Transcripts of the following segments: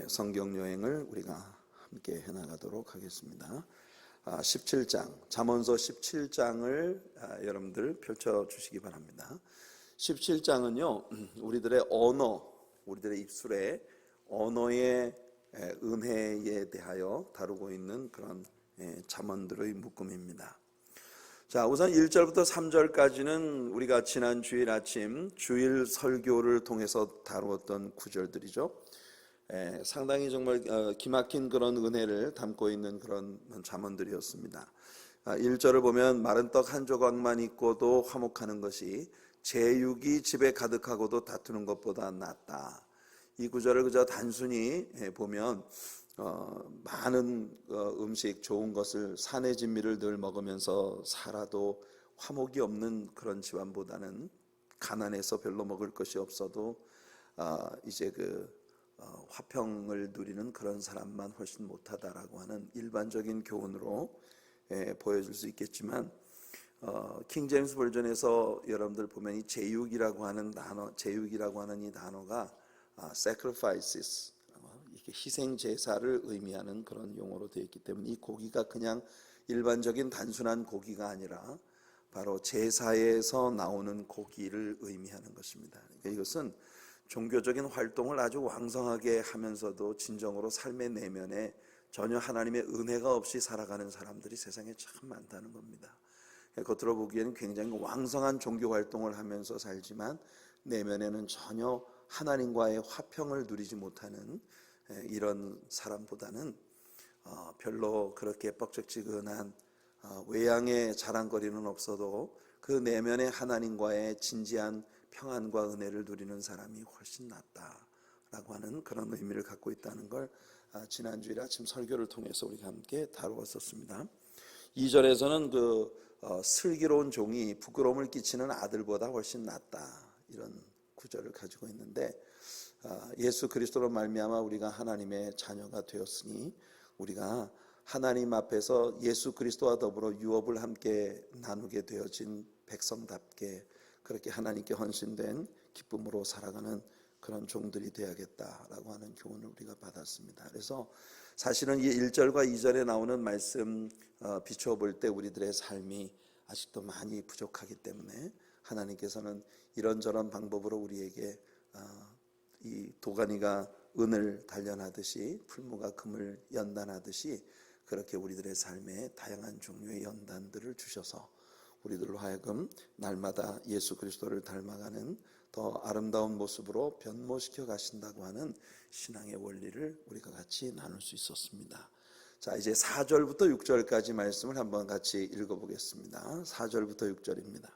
성경 여행을 우리가 함께 해나가도록 하겠습니다. 17장, 잠언서 17장을 여러분들 펼쳐주시기 바랍니다. 17장은요, 우리들의 언어, 우리들의 입술의 언어의 은혜에 대하여 다루고 있는 그런 잠언들의 묶음입니다. 자, 우선 1절부터 3절까지는 우리가 지난 주일 아침 주일 설교를 통해서 다루었던 구절들이죠. 상당히 정말 기막힌 그런 은혜를 담고 있는 그런 잠언들이었습니다. 1절을 보면 마른 떡 한 조각만 있고도 화목하는 것이 제육이 집에 가득하고도 다투는 것보다 낫다. 이 구절을 그저 단순히 보면 많은 음식, 좋은 것을 산의 진미를 늘 먹으면서 살아도 화목이 없는 그런 집안보다는 가난해서 별로 먹을 것이 없어도 이제 화평을 누리는 그런 사람만 훨씬 못하다라고 하는 일반적인 교훈으로 보여줄 수 있겠지만, 킹 제임스 버전에서 여러분들 보면 이 제육이라고 하는 이 단어가 sacrifices, 이게 희생 제사를 의미하는 그런 용어로 되어 있기 때문에 이 고기가 그냥 일반적인 단순한 고기가 아니라 바로 제사에서 나오는 고기를 의미하는 것입니다. 그러니까 이것은 종교적인 활동을 아주 왕성하게 하면서도 진정으로 삶의 내면에 전혀 하나님의 은혜가 없이 살아가는 사람들이 세상에 참 많다는 겁니다. 겉으로 보기에는 굉장히 왕성한 종교 활동을 하면서 살지만 내면에는 전혀 하나님과의 화평을 누리지 못하는 이런 사람보다는 별로 그렇게 뻑적지근한 외양의 자랑거리는 없어도 그 내면의 하나님과의 진지한 평안과 은혜를 누리는 사람이 훨씬 낫다라고 하는 그런 의미를 갖고 있다는 걸 지난주일 아침 설교를 통해서 우리가 함께 다루었었습니다. 2절에서는 슬기로운 종이 부끄러움을 끼치는 아들보다 훨씬 낫다, 이런 구절을 가지고 있는데, 예수 그리스도로 말미암아 우리가 하나님의 자녀가 되었으니 우리가 하나님 앞에서 예수 그리스도와 더불어 유업을 함께 나누게 되어진 백성답게 그렇게 하나님께 헌신된 기쁨으로 살아가는 그런 종들이 되어야겠다라고 하는 교훈을 우리가 받았습니다. 그래서 사실은 이 1절과 2절에 나오는 말씀 비추어 볼 때 우리들의 삶이 아직도 많이 부족하기 때문에 하나님께서는 이런저런 방법으로 우리에게 이 도가니가 은을 단련하듯이 풀무가 금을 연단하듯이 그렇게 우리들의 삶에 다양한 종류의 연단들을 주셔서 우리들로 하여금 날마다 예수 그리스도를 닮아가는 더 아름다운 모습으로 변모시켜 가신다고 하는 신앙의 원리를 우리가 같이 나눌 수 있었습니다. 자, 이제 4절부터 6절까지 말씀을 한번 같이 읽어보겠습니다. 4절부터 6절입니다.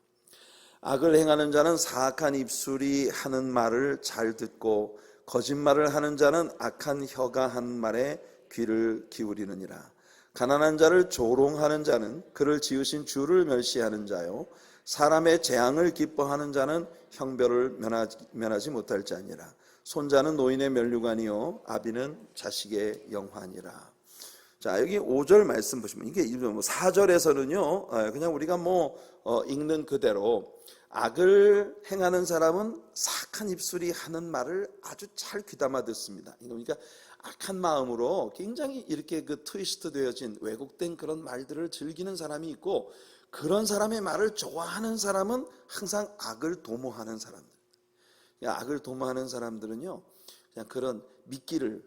악을 행하는 자는 사악한 입술이 하는 말을 잘 듣고 거짓말을 하는 자는 악한 혀가 하는 말에 귀를 기울이느니라. 가난한 자를 조롱하는 자는 그를 지으신 주를 멸시하는 자요, 사람의 재앙을 기뻐하는 자는 형벌을 면하지 못할 자니라. 손자는 노인의 면류관이요 아비는 자식의 영화니라. 자, 여기 5절 말씀 보시면 이게 4절에서는요 그냥 우리가 읽는 그대로 악을 행하는 사람은 사악한 입술이 하는 말을 아주 잘 귀담아 듣습니다. 그러니까 악한 마음으로 굉장히 이렇게 트위스트 되어진 왜곡된 그런 말들을 즐기는 사람이 있고, 그런 사람의 말을 좋아하는 사람은 항상 악을 도모하는 사람들. 악을 도모하는 사람들은요 그냥 그런 미끼를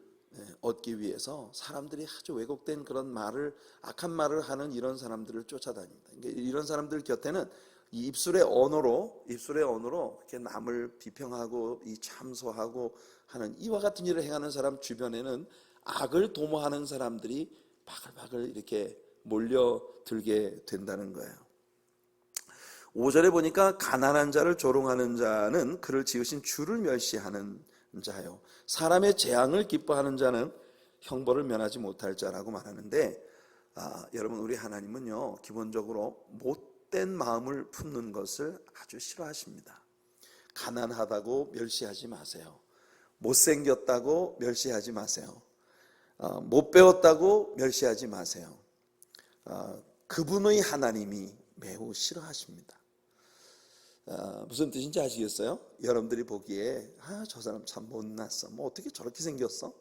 얻기 위해서 사람들이 아주 왜곡된 그런 말을, 악한 말을 하는 이런 사람들을 쫓아다닙니다. 그러니까 이런 사람들 곁에는 이 입술의 언어로 이렇게 남을 비평하고 이 참소하고 하는 이와 같은 일을 행하는 사람 주변에는 악을 도모하는 사람들이 바글바글 이렇게 몰려들게 된다는 거예요. 5절에 보니까 가난한 자를 조롱하는 자는 그를 지으신 주를 멸시하는 자요, 사람의 재앙을 기뻐하는 자는 형벌을 면하지 못할 자라고 말하는데, 여러분, 우리 하나님은요 기본적으로 못된 마음을 품는 것을 아주 싫어하십니다. 가난하다고 멸시하지 마세요. 못생겼다고 멸시하지 마세요. 못 배웠다고 멸시하지 마세요. 그분의 하나님이 매우 싫어하십니다. 무슨 뜻인지 아시겠어요? 여러분들이 보기에 저 사람 참 못났어, 어떻게 저렇게 생겼어?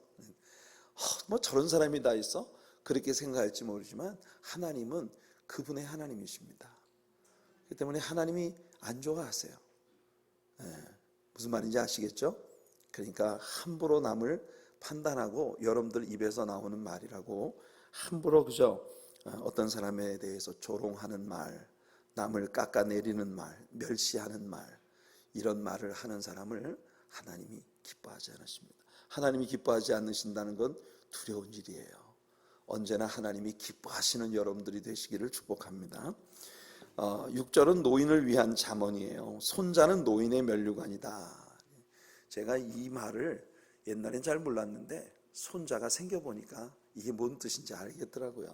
뭐 저런 사람이 다 있어? 그렇게 생각할지 모르지만 하나님은 그분의 하나님이십니다. 그렇기 때문에 하나님이 안 좋아하세요. 무슨 말인지 아시겠죠? 그러니까 함부로 남을 판단하고 여러분들 입에서 나오는 말이라고, 함부로 그죠? 어떤 사람에 대해서 조롱하는 말, 남을 깎아내리는 말, 멸시하는 말, 이런 말을 하는 사람을 하나님이 기뻐하지 않으십니다. 하나님이 기뻐하지 않으신다는 건 두려운 일이에요. 언제나 하나님이 기뻐하시는 여러분들이 되시기를 축복합니다. 6절은 노인을 위한 잠언이에요. 손자는 노인의 면류관이다. 제가 이 말을 옛날엔 잘 몰랐는데 손자가 생겨보니까 이게 뭔 뜻인지 알겠더라고요.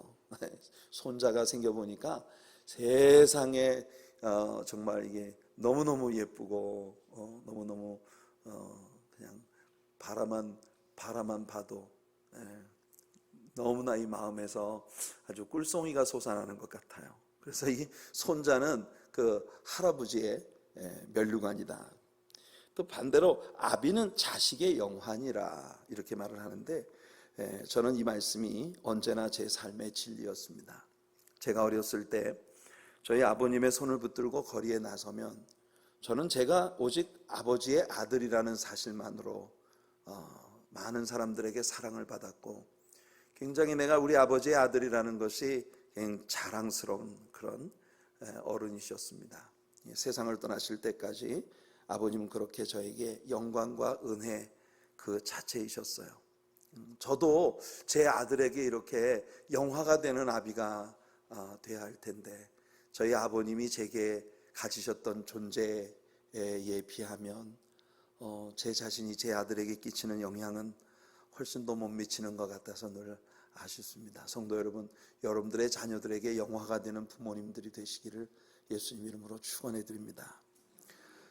손자가 생겨보니까 세상에 정말 이게 너무너무 예쁘고 너무너무 그냥 바라만 봐도 너무나 이 마음에서 아주 꿀송이가 솟아나는 것 같아요. 그래서 이 손자는 그 할아버지의 면류관이다. 또 반대로 아비는 자식의 영환이라 이렇게 말을 하는데, 저는 이 말씀이 언제나 제 삶의 진리였습니다. 제가 어렸을 때 저희 아버님의 손을 붙들고 거리에 나서면 저는 제가 오직 아버지의 아들이라는 사실만으로 많은 사람들에게 사랑을 받았고, 굉장히 내가 우리 아버지의 아들이라는 것이 굉장히 자랑스러운 그런 어른이셨습니다. 세상을 떠나실 때까지 아버님은 그렇게 저에게 영광과 은혜 그 자체이셨어요. 저도 제 아들에게 이렇게 영화가 되는 아비가 돼야 할 텐데, 저희 아버님이 제게 가지셨던 존재에 비하면 제 자신이 제 아들에게 끼치는 영향은 훨씬 더 못 미치는 것 같아서 늘 아쉽습니다. 성도 여러분, 여러분들의 자녀들에게 영화가 되는 부모님들이 되시기를 예수님 이름으로 축원해 드립니다.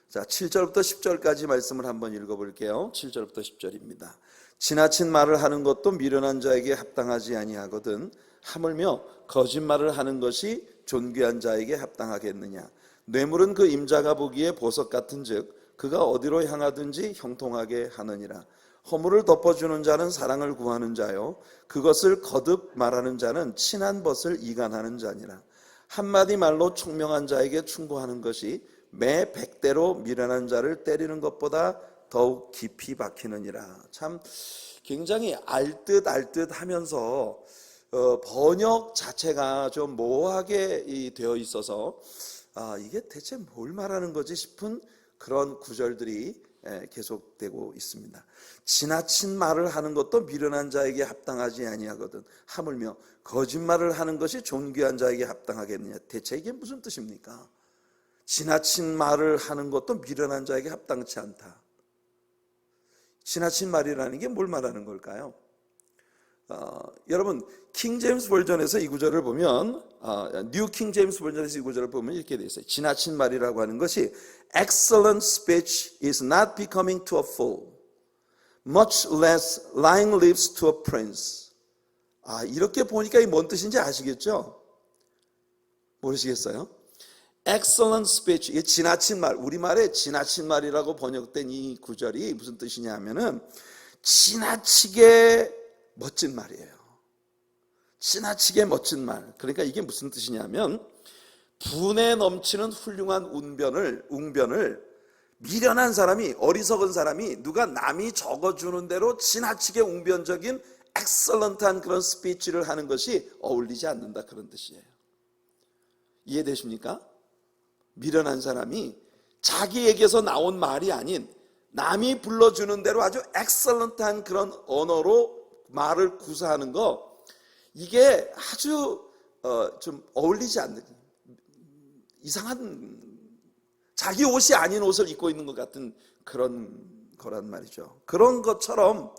자, 7절부터 10절까지 말씀을 한번 읽어볼게요. 7절부터 10절입니다. 지나친 말을 하는 것도 미련한 자에게 합당하지 아니하거든 하물며 거짓말을 하는 것이 존귀한 자에게 합당하겠느냐. 뇌물은 그 임자가 보기에 보석 같은즉 그가 어디로 향하든지 형통하게 하느니라. 허물을 덮어주는 자는 사랑을 구하는 자요 그것을 거듭 말하는 자는 친한 벗을 이간하는 자니라. 한마디 말로 총명한 자에게 충고하는 것이 매 100대로 미련한 자를 때리는 것보다 더욱 깊이 박히느니라. 참 굉장히 알듯 하면서 번역 자체가 좀 모호하게 되어 있어서 이게 대체 뭘 말하는 거지 싶은 그런 구절들이 계속되고 있습니다. 지나친 말을 하는 것도 미련한 자에게 합당하지 아니하거든 하물며 거짓말을 하는 것이 존귀한 자에게 합당하겠느냐. 대체 이게 무슨 뜻입니까? 지나친 말을 하는 것도 미련한 자에게 합당치 않다. 지나친 말이라는 게 뭘 말하는 걸까요? 여러분 킹 제임스 버전에서 이 구절을 보면, 뉴 킹 제임스 버전에서 이 구절을 보면 이렇게 되어 있어요. 지나친 말이라고 하는 것이 Excellent speech is not becoming to a fool, much less lying lips to a prince. 이렇게 보니까 이 뭔 뜻인지 아시겠죠? 모르시겠어요? Excellent speech, 이게 지나친 말, 우리말에 지나친 말이라고 번역된 이 구절이 무슨 뜻이냐 하면은 지나치게 멋진 말이에요. 지나치게 멋진 말. 그러니까 이게 무슨 뜻이냐면 분에 넘치는 훌륭한 웅변을 미련한 사람이, 어리석은 사람이 누가 남이 적어주는 대로 지나치게 웅변적인 엑설런트한 그런 스피치를 하는 것이 어울리지 않는다, 그런 뜻이에요. 이해되십니까? 미련한 사람이 자기에게서 나온 말이 아닌 남이 불러주는 대로 아주 엑설런트한 그런 언어로 말을 구사하는 거, 이게 아주 좀 어울리지 않는, 이상한, 자기 옷이 아닌 옷을 입고 있는 것 같은 그런 거란 말이죠. 그런 것처럼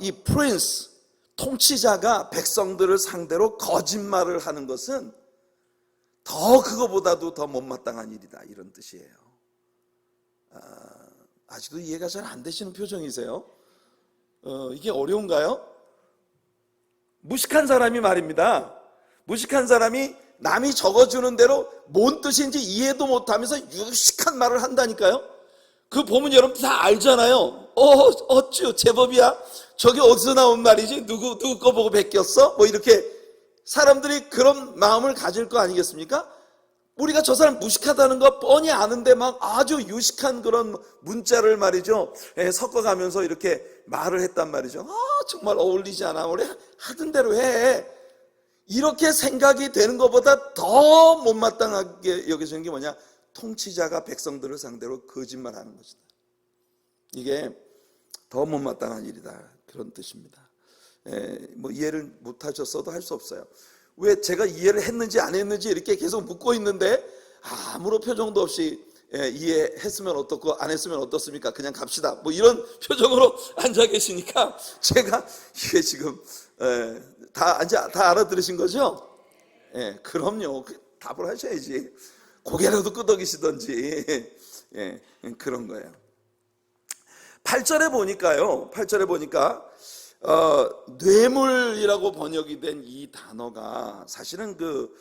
이 프린스, 통치자가 백성들을 상대로 거짓말을 하는 것은 더 그거보다도 더 못마땅한 일이다, 이런 뜻이에요. 아직도 이해가 잘 안 되시는 표정이세요? 이게 어려운가요? 무식한 사람이 말입니다. 무식한 사람이 남이 적어주는 대로 뭔 뜻인지 이해도 못하면서 유식한 말을 한다니까요. 그 보면 여러분 다 알잖아요. 어쭈 제법이야. 저게 어디서 나온 말이지? 누구 거 보고 베꼈어? 뭐 이렇게 사람들이 그런 마음을 가질 거 아니겠습니까? 우리가 저 사람 무식하다는 거 뻔히 아는데 막 아주 유식한 그런 문자를 말이죠, 섞어가면서 이렇게 말을 했단 말이죠. 정말 어울리지 않아. 우리 하던 대로 해. 이렇게 생각이 되는 것보다 더 못마땅하게 여겨지는 게 뭐냐? 통치자가 백성들을 상대로 거짓말하는 것이다. 이게 더 못마땅한 일이다, 그런 뜻입니다. 뭐 이해를 못하셨어도 할 수 없어요. 왜 제가 이해를 했는지 안 했는지 이렇게 계속 묻고 있는데 아무런 표정도 없이 이해했으면 어떻고 안 했으면 어떻습니까? 그냥 갑시다, 뭐 이런 표정으로 앉아 계시니까 제가 이게 지금 다 알아들으신 거죠? 그럼요. 답을 하셔야지. 고개라도 끄덕이시던지. 그런 거예요. 8절에 보니까 뇌물이라고 번역이 된 이 단어가 사실은 그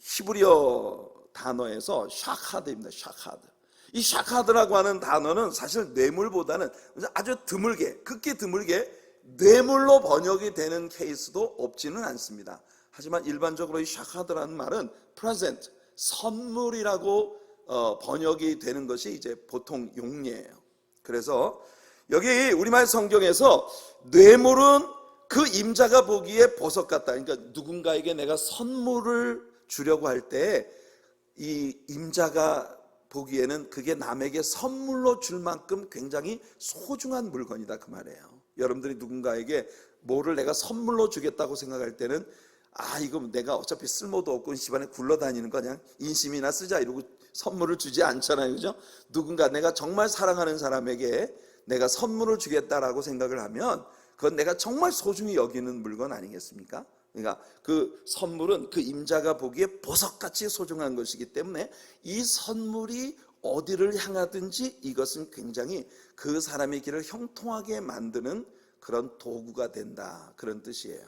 히브리어 단어에서 샤카드입니다. 샤카드. 이 샤카드라고 하는 단어는 사실 뇌물보다는 아주 드물게, 극히 드물게 뇌물로 번역이 되는 케이스도 없지는 않습니다. 하지만 일반적으로 이 샤카드라는 말은 present, 선물이라고 번역이 되는 것이 이제 보통 용례예요. 그래서 여기 우리말 성경에서 뇌물은 그 임자가 보기에 보석 같다. 그러니까 누군가에게 내가 선물을 주려고 할 때 이 임자가 보기에는 그게 남에게 선물로 줄 만큼 굉장히 소중한 물건이다, 그 말이에요. 여러분들이 누군가에게 뭐를 내가 선물로 주겠다고 생각할 때는 이거 내가 어차피 쓸모도 없고 집안에 굴러다니는 거 그냥 인심이나 쓰자 이러고 선물을 주지 않잖아요, 그죠? 누군가 내가 정말 사랑하는 사람에게 내가 선물을 주겠다라고 생각을 하면 그건 내가 정말 소중히 여기는 물건 아니겠습니까? 그러니까 그 선물은 그 임자가 보기에 보석같이 소중한 것이기 때문에 이 선물이 어디를 향하든지 이것은 굉장히 그 사람의 길을 형통하게 만드는 그런 도구가 된다, 그런 뜻이에요.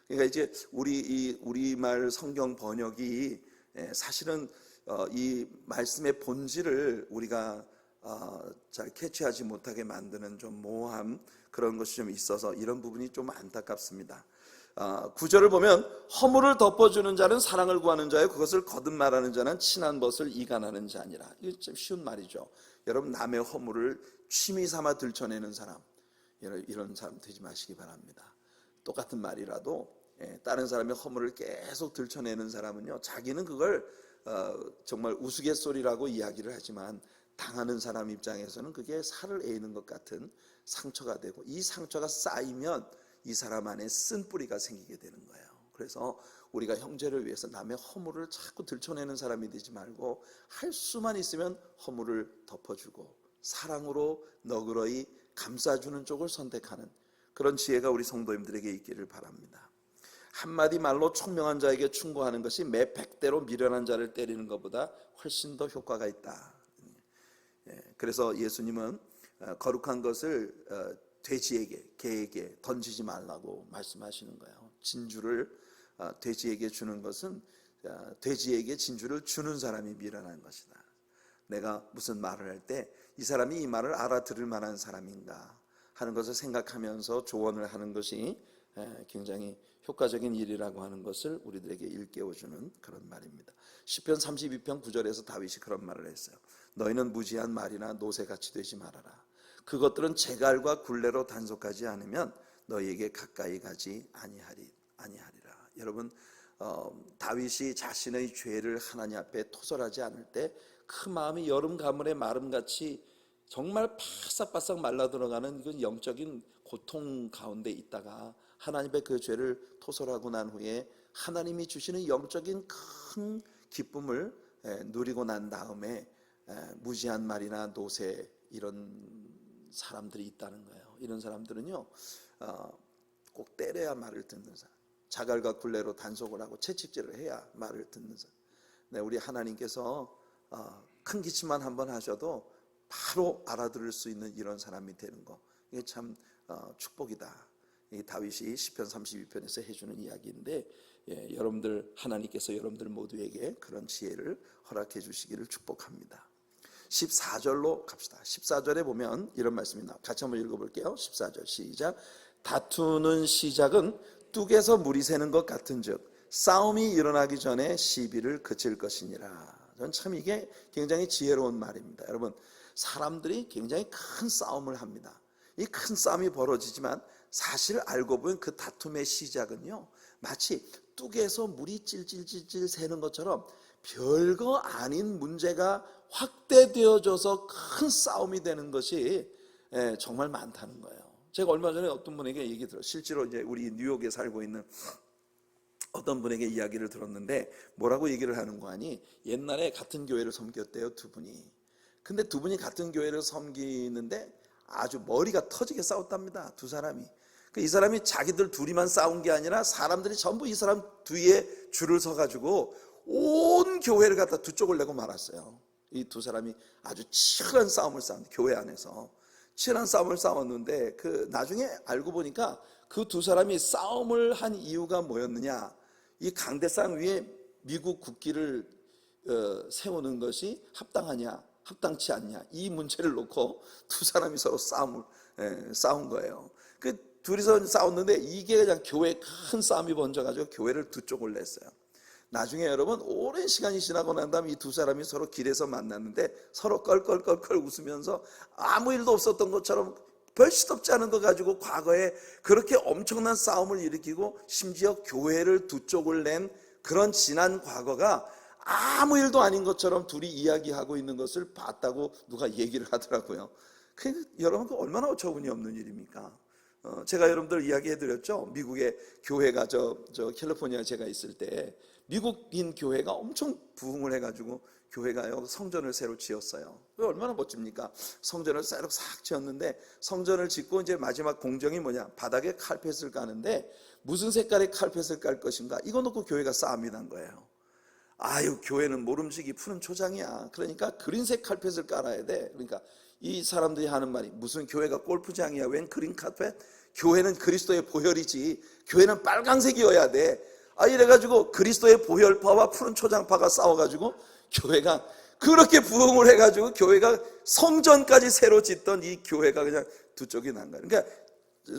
그러니까 이제 우리말 성경 번역이 사실은 이 말씀의 본질을 우리가 잘 캐치하지 못하게 만드는 좀 모호함, 그런 것이 좀 있어서 이런 부분이 좀 안타깝습니다. 9절을 보면 허물을 덮어주는 자는 사랑을 구하는 자요 그것을 거듭말하는 자는 친한 벗을 이간하는 자니라. 이게 좀 쉬운 말이죠. 여러분, 남의 허물을 취미 삼아 들춰내는 사람, 이런 사람 되지 마시기 바랍니다. 똑같은 말이라도 다른 사람의 허물을 계속 들춰내는 사람은요, 자기는 그걸 정말 우스갯소리라고 이야기를 하지만 당하는 사람 입장에서는 그게 살을 에이는 것 같은 상처가 되고, 이 상처가 쌓이면 이 사람 안에 쓴뿌리가 생기게 되는 거예요. 그래서 우리가 형제를 위해서 남의 허물을 자꾸 들춰내는 사람이 되지 말고 할 수만 있으면 허물을 덮어주고 사랑으로 너그러이 감싸주는 쪽을 선택하는 그런 지혜가 우리 성도님들에게 있기를 바랍니다. 한마디 말로 총명한 자에게 충고하는 것이 매 100대로 미련한 자를 때리는 것보다 훨씬 더 효과가 있다. 그래서 예수님은 거룩한 것을 돼지에게, 개에게 던지지 말라고 말씀하시는 거예요. 진주를 돼지에게 주는 것은 돼지에게 진주를 주는 사람이 미련한 것이다. 내가 무슨 말을 할 때 이 사람이 이 말을 알아들을 만한 사람인가 하는 것을 생각하면서 조언을 하는 것이 굉장히 효과적인 일이라고 하는 것을 우리들에게 일깨워주는 그런 말입니다. 시편 32편 9절에서 다윗이 그런 말을 했어요. 너희는 무지한 말이나 노새같이 되지 말아라. 그것들은 재갈과 굴레로 단속하지 않으면 너희에게 가까이 가지 아니하리라. 여러분, 다윗이 자신의 죄를 하나님 앞에 토설하지 않을 때 그 마음이 여름 가물의 마름같이 정말 바싹바싹 말라 들어가는 이건 영적인 고통 가운데 있다가 하나님의 그 죄를 토설하고 난 후에 하나님이 주시는 영적인 큰 기쁨을 누리고 난 다음에 무지한 말이나 노새, 이런 사람들이 있다는 거예요. 이런 사람들은요, 꼭 때려야 말을 듣는 사람, 자갈과 굴레로 단속을 하고 채찍질을 해야 말을 듣는 사람. 네, 우리 하나님께서 큰 기침만 한번 하셔도 바로 알아들을 수 있는 이런 사람이 되는 거, 이게 참 축복이다. 이 다윗이 시편 32편에서 해주는 이야기인데, 여러분들, 하나님께서 여러분들 모두에게 그런 지혜를 허락해 주시기를 축복합니다. 14절로 갑시다. 14절에 보면 이런 말씀이 나와요. 같이 한번 읽어볼게요. 14절 시작. 다투는 시작은 뚝에서 물이 새는 것 같은즉 싸움이 일어나기 전에 시비를 그칠 것이니라. 저는 참 이게 굉장히 지혜로운 말입니다. 여러분, 사람들이 굉장히 큰 싸움을 합니다. 이 큰 싸움이 벌어지지만 사실 알고 보면 그 다툼의 시작은요, 마치 뚝에서 물이 찔찔찔찔 새는 것처럼 별거 아닌 문제가 확대되어져서 큰 싸움이 되는 것이 정말 많다는 거예요. 제가 얼마 전에 어떤 분에게 얘기 들었어요. 실제로 이제 우리 뉴욕에 살고 있는 어떤 분에게 이야기를 들었는데 뭐라고 얘기를 하는 거 아니, 옛날에 같은 교회를 섬겼대요, 두 분이. 근데 두 분이 같은 교회를 섬기는데 아주 머리가 터지게 싸웠답니다, 두 사람이. 이 사람이 자기들 둘이만 싸운 게 아니라 사람들이 전부 이 사람 뒤에 줄을 서가지고 온 교회를 갖다 두 쪽을 내고 말았어요. 이 두 사람이 아주 치열한 싸움을 싸웠는데, 교회 안에서 치열한 싸움을 싸웠는데 나중에 알고 보니까 그 두 사람이 싸움을 한 이유가 뭐였느냐, 이 강대상 위에 미국 국기를 세우는 것이 합당하냐 합당치 않냐, 이 문제를 놓고 두 사람이 서로 싸운 거예요. 둘이서 싸웠는데 이게 그냥 교회에 큰 싸움이 번져가지고 교회를 두 쪽을 냈어요. 나중에 여러분, 오랜 시간이 지나고 난 다음에 이 두 사람이 서로 길에서 만났는데 서로 껄껄껄껄 웃으면서 아무 일도 없었던 것처럼 별 시덥지 않은 거 가지고 과거에 그렇게 엄청난 싸움을 일으키고 심지어 교회를 두 쪽을 낸 그런 지난 과거가 아무 일도 아닌 것처럼 둘이 이야기하고 있는 것을 봤다고 누가 얘기를 하더라고요. 여러분, 그 얼마나 어처구니 없는 일입니까? 제가 여러분들 이야기해드렸죠. 미국의 교회가 저 캘리포니아 제가 있을 때 미국인 교회가 엄청 부흥을 해가지고 교회가요 성전을 새로 지었어요. 얼마나 멋집니까? 성전을 새로 싹 지었는데, 성전을 짓고 이제 마지막 공정이 뭐냐, 바닥에 칼펫을 까는데 무슨 색깔의 칼펫을 깔 것인가, 이거 놓고 교회가 싸움이 난 거예요. 아유, 교회는 모름지기 푸른 초장이야. 그러니까 그린색 칼펫을 깔아야 돼. 그러니까 이 사람들이 하는 말이, 무슨 교회가 골프장이야, 웬 그린 칼펫? 교회는 그리스도의 보혈이지, 교회는 빨강색이어야 돼. 이래가지고 그리스도의 보혈파와 푸른 초장파가 싸워가지고 교회가 그렇게 부흥을 해가지고 교회가 성전까지 새로 짓던 이 교회가 그냥 두 쪽이 난 거예요. 그러니까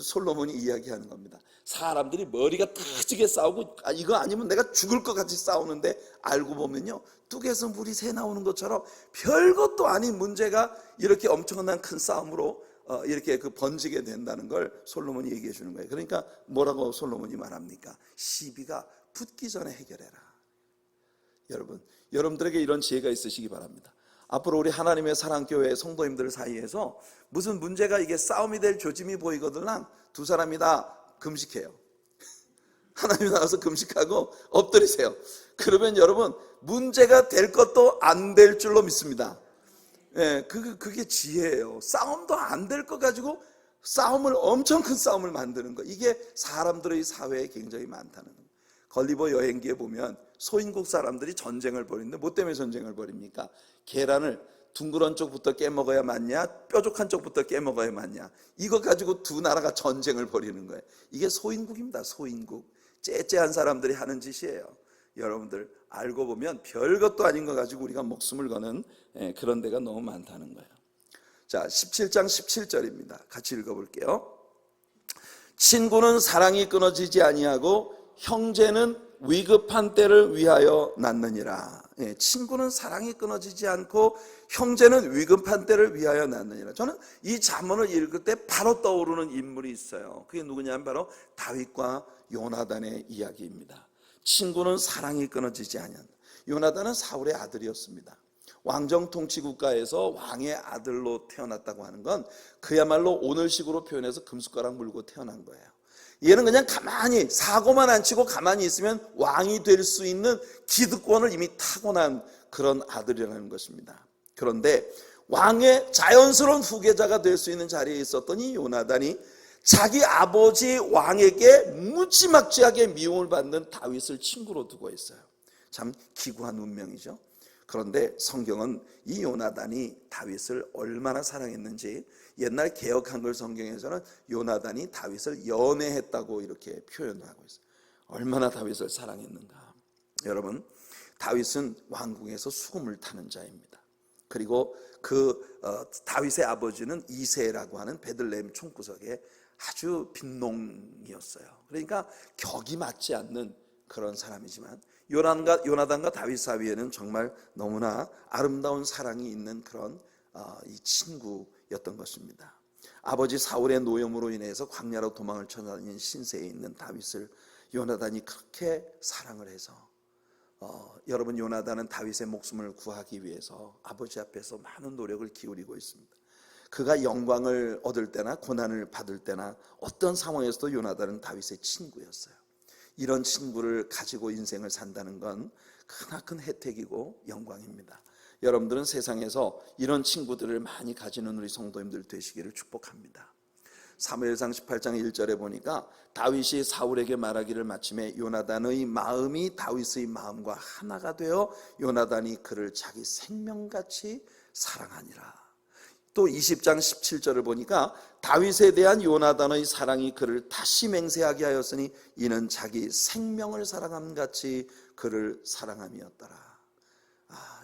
솔로몬이 이야기하는 겁니다. 사람들이 머리가 터지게 싸우고 이거 아니면 내가 죽을 것 같이 싸우는데, 알고 보면요, 뚝에서 물이 새 나오는 것처럼 별것도 아닌 문제가 이렇게 엄청난 큰 싸움으로 이렇게 번지게 된다는 걸 솔로몬이 얘기해 주는 거예요. 그러니까 뭐라고 솔로몬이 말합니까? 시비가 붙기 전에 해결해라. 여러분들에게 이런 지혜가 있으시기 바랍니다. 앞으로 우리 하나님의 사랑교회 성도님들 사이에서 무슨 문제가 이게 싸움이 될 조짐이 보이거든요, 두 사람이 다 금식해요. 하나님 나와서 금식하고 엎드리세요. 그러면 여러분, 문제가 될 것도 안 될 줄로 믿습니다. 그게 지혜예요. 싸움도 안 될 것 가지고 엄청 큰 싸움을 만드는 거, 이게 사람들의 사회에 굉장히 많다는 거예요. 걸리버 여행기에 보면 소인국 사람들이 전쟁을 벌이는데 뭐 때문에 전쟁을 벌입니까? 계란을 둥그런 쪽부터 깨먹어야 맞냐, 뾰족한 쪽부터 깨먹어야 맞냐, 이거 가지고 두 나라가 전쟁을 벌이는 거예요. 이게 소인국입니다. 소인국. 째째한 사람들이 하는 짓이에요. 여러분들, 알고 보면 별것도 아닌 거 가지고 우리가 목숨을 거는 그런 데가 너무 많다는 거예요. 자, 17장 17절입니다. 같이 읽어볼게요. 친구는 사랑이 끊어지지 아니하고 형제는 위급한 때를 위하여 낳느니라. 친구는 사랑이 끊어지지 않고 형제는 위급한 때를 위하여 낳느니라. 저는 이 잠언을 읽을 때 바로 떠오르는 인물이 있어요. 그게 누구냐면 바로 다윗과 요나단의 이야기입니다. 친구는 사랑이 끊어지지 아니한다. 요나단은 사울의 아들이었습니다. 왕정 통치 국가에서 왕의 아들로 태어났다고 하는 건 그야말로 오늘식으로 표현해서 금숟가락 물고 태어난 거예요. 얘는 그냥 가만히 사고만 안 치고 가만히 있으면 왕이 될 수 있는 기득권을 이미 타고난 그런 아들이라는 것입니다. 그런데 왕의 자연스러운 후계자가 될 수 있는 자리에 있었던 이 요나단이 자기 아버지 왕에게 무지막지하게 미움을 받는 다윗을 친구로 두고 있어요. 참 기구한 운명이죠. 그런데 성경은 이 요나단이 다윗을 얼마나 사랑했는지, 옛날 개역 한글 성경에서는 요나단이 다윗을 연애했다고 이렇게 표현을 하고 있어요. 얼마나 다윗을 사랑했는가. 여러분, 다윗은 왕궁에서 수금을 타는 자입니다. 그리고 다윗의 아버지는 이새라고 하는 베들레헴 총구석의 아주 빈농이었어요. 그러니까 격이 맞지 않는 그런 사람이지만 요나단과 다윗 사이에는 정말 너무나 아름다운 사랑이 있는 그런 이 친구였던 것입니다. 아버지 사울의 노염으로 인해서 광야로 도망을 쳐다닌 신세에 있는 다윗을 요나단이 그렇게 사랑을 해서 여러분, 요나단은 다윗의 목숨을 구하기 위해서 아버지 앞에서 많은 노력을 기울이고 있습니다. 그가 영광을 얻을 때나 고난을 받을 때나 어떤 상황에서도 요나단은 다윗의 친구였어요. 이런 친구를 가지고 인생을 산다는 건 크나큰 혜택이고 영광입니다. 여러분들은 세상에서 이런 친구들을 많이 가지는 우리 성도님들 되시기를 축복합니다. 사무엘상 18장 1절에 보니까 다윗이 사울에게 말하기를 마침에 요나단의 마음이 다윗의 마음과 하나가 되어 요나단이 그를 자기 생명같이 사랑하니라. 또 20장 17절을 보니까 다윗에 대한 요나단의 사랑이 그를 다시 맹세하게 하였으니 이는 자기 생명을 사랑함같이 그를 사랑함이었더라.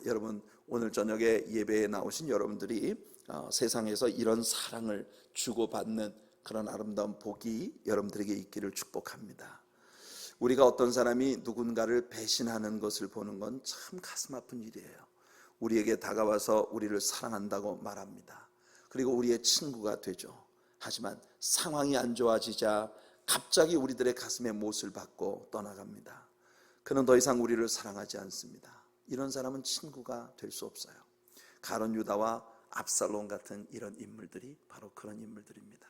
여러분, 오늘 저녁에 예배에 나오신 여러분들이 세상에서 이런 사랑을 주고받는 그런 아름다운 복이 여러분들에게 있기를 축복합니다. 우리가 어떤 사람이 누군가를 배신하는 것을 보는 건 참 가슴 아픈 일이에요. 우리에게 다가와서 우리를 사랑한다고 말합니다. 그리고 우리의 친구가 되죠. 하지만 상황이 안 좋아지자 갑자기 우리들의 가슴에 못을 박고 떠나갑니다. 그는 더 이상 우리를 사랑하지 않습니다. 이런 사람은 친구가 될 수 없어요. 가룟 유다와 압살롬 같은 이런 인물들이 바로 그런 인물들입니다.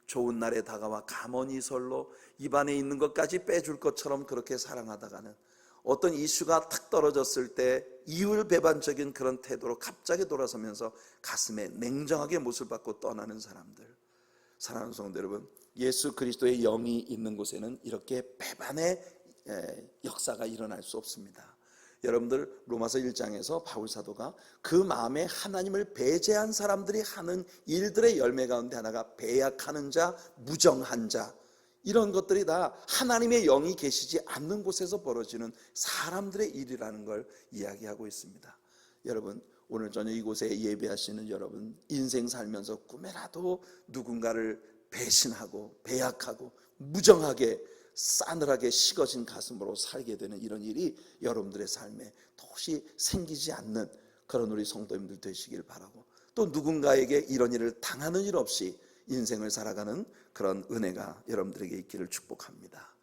좋은 날에 다가와 가모니설로 입안에 있는 것까지 빼줄 것처럼 그렇게 사랑하다가는 어떤 이슈가 탁 떨어졌을 때 이율배반적인 그런 태도로 갑자기 돌아서면서 가슴에 냉정하게 못을 박고 떠나는 사람들. 사랑하는 성도 여러분, 예수 그리스도의 영이 있는 곳에는 이렇게 배반의 역사가 일어날 수 없습니다. 여러분들, 로마서 1장에서 바울 사도가 그 마음에 하나님을 배제한 사람들이 하는 일들의 열매 가운데 하나가 배약하는 자, 무정한 자, 이런 것들이 다 하나님의 영이 계시지 않는 곳에서 벌어지는 사람들의 일이라는 걸 이야기하고 있습니다. 여러분, 오늘 저녁 이곳에 예배하시는 여러분, 인생 살면서 꿈에라도 누군가를 배신하고 배약하고 무정하게 싸늘하게 식어진 가슴으로 살게 되는 이런 일이 여러분들의 삶에 도시 생기지 않는 그런 우리 성도님들 되시길 바라고, 또 누군가에게 이런 일을 당하는 일 없이 인생을 살아가는 그런 은혜가 여러분들에게 있기를 축복합니다.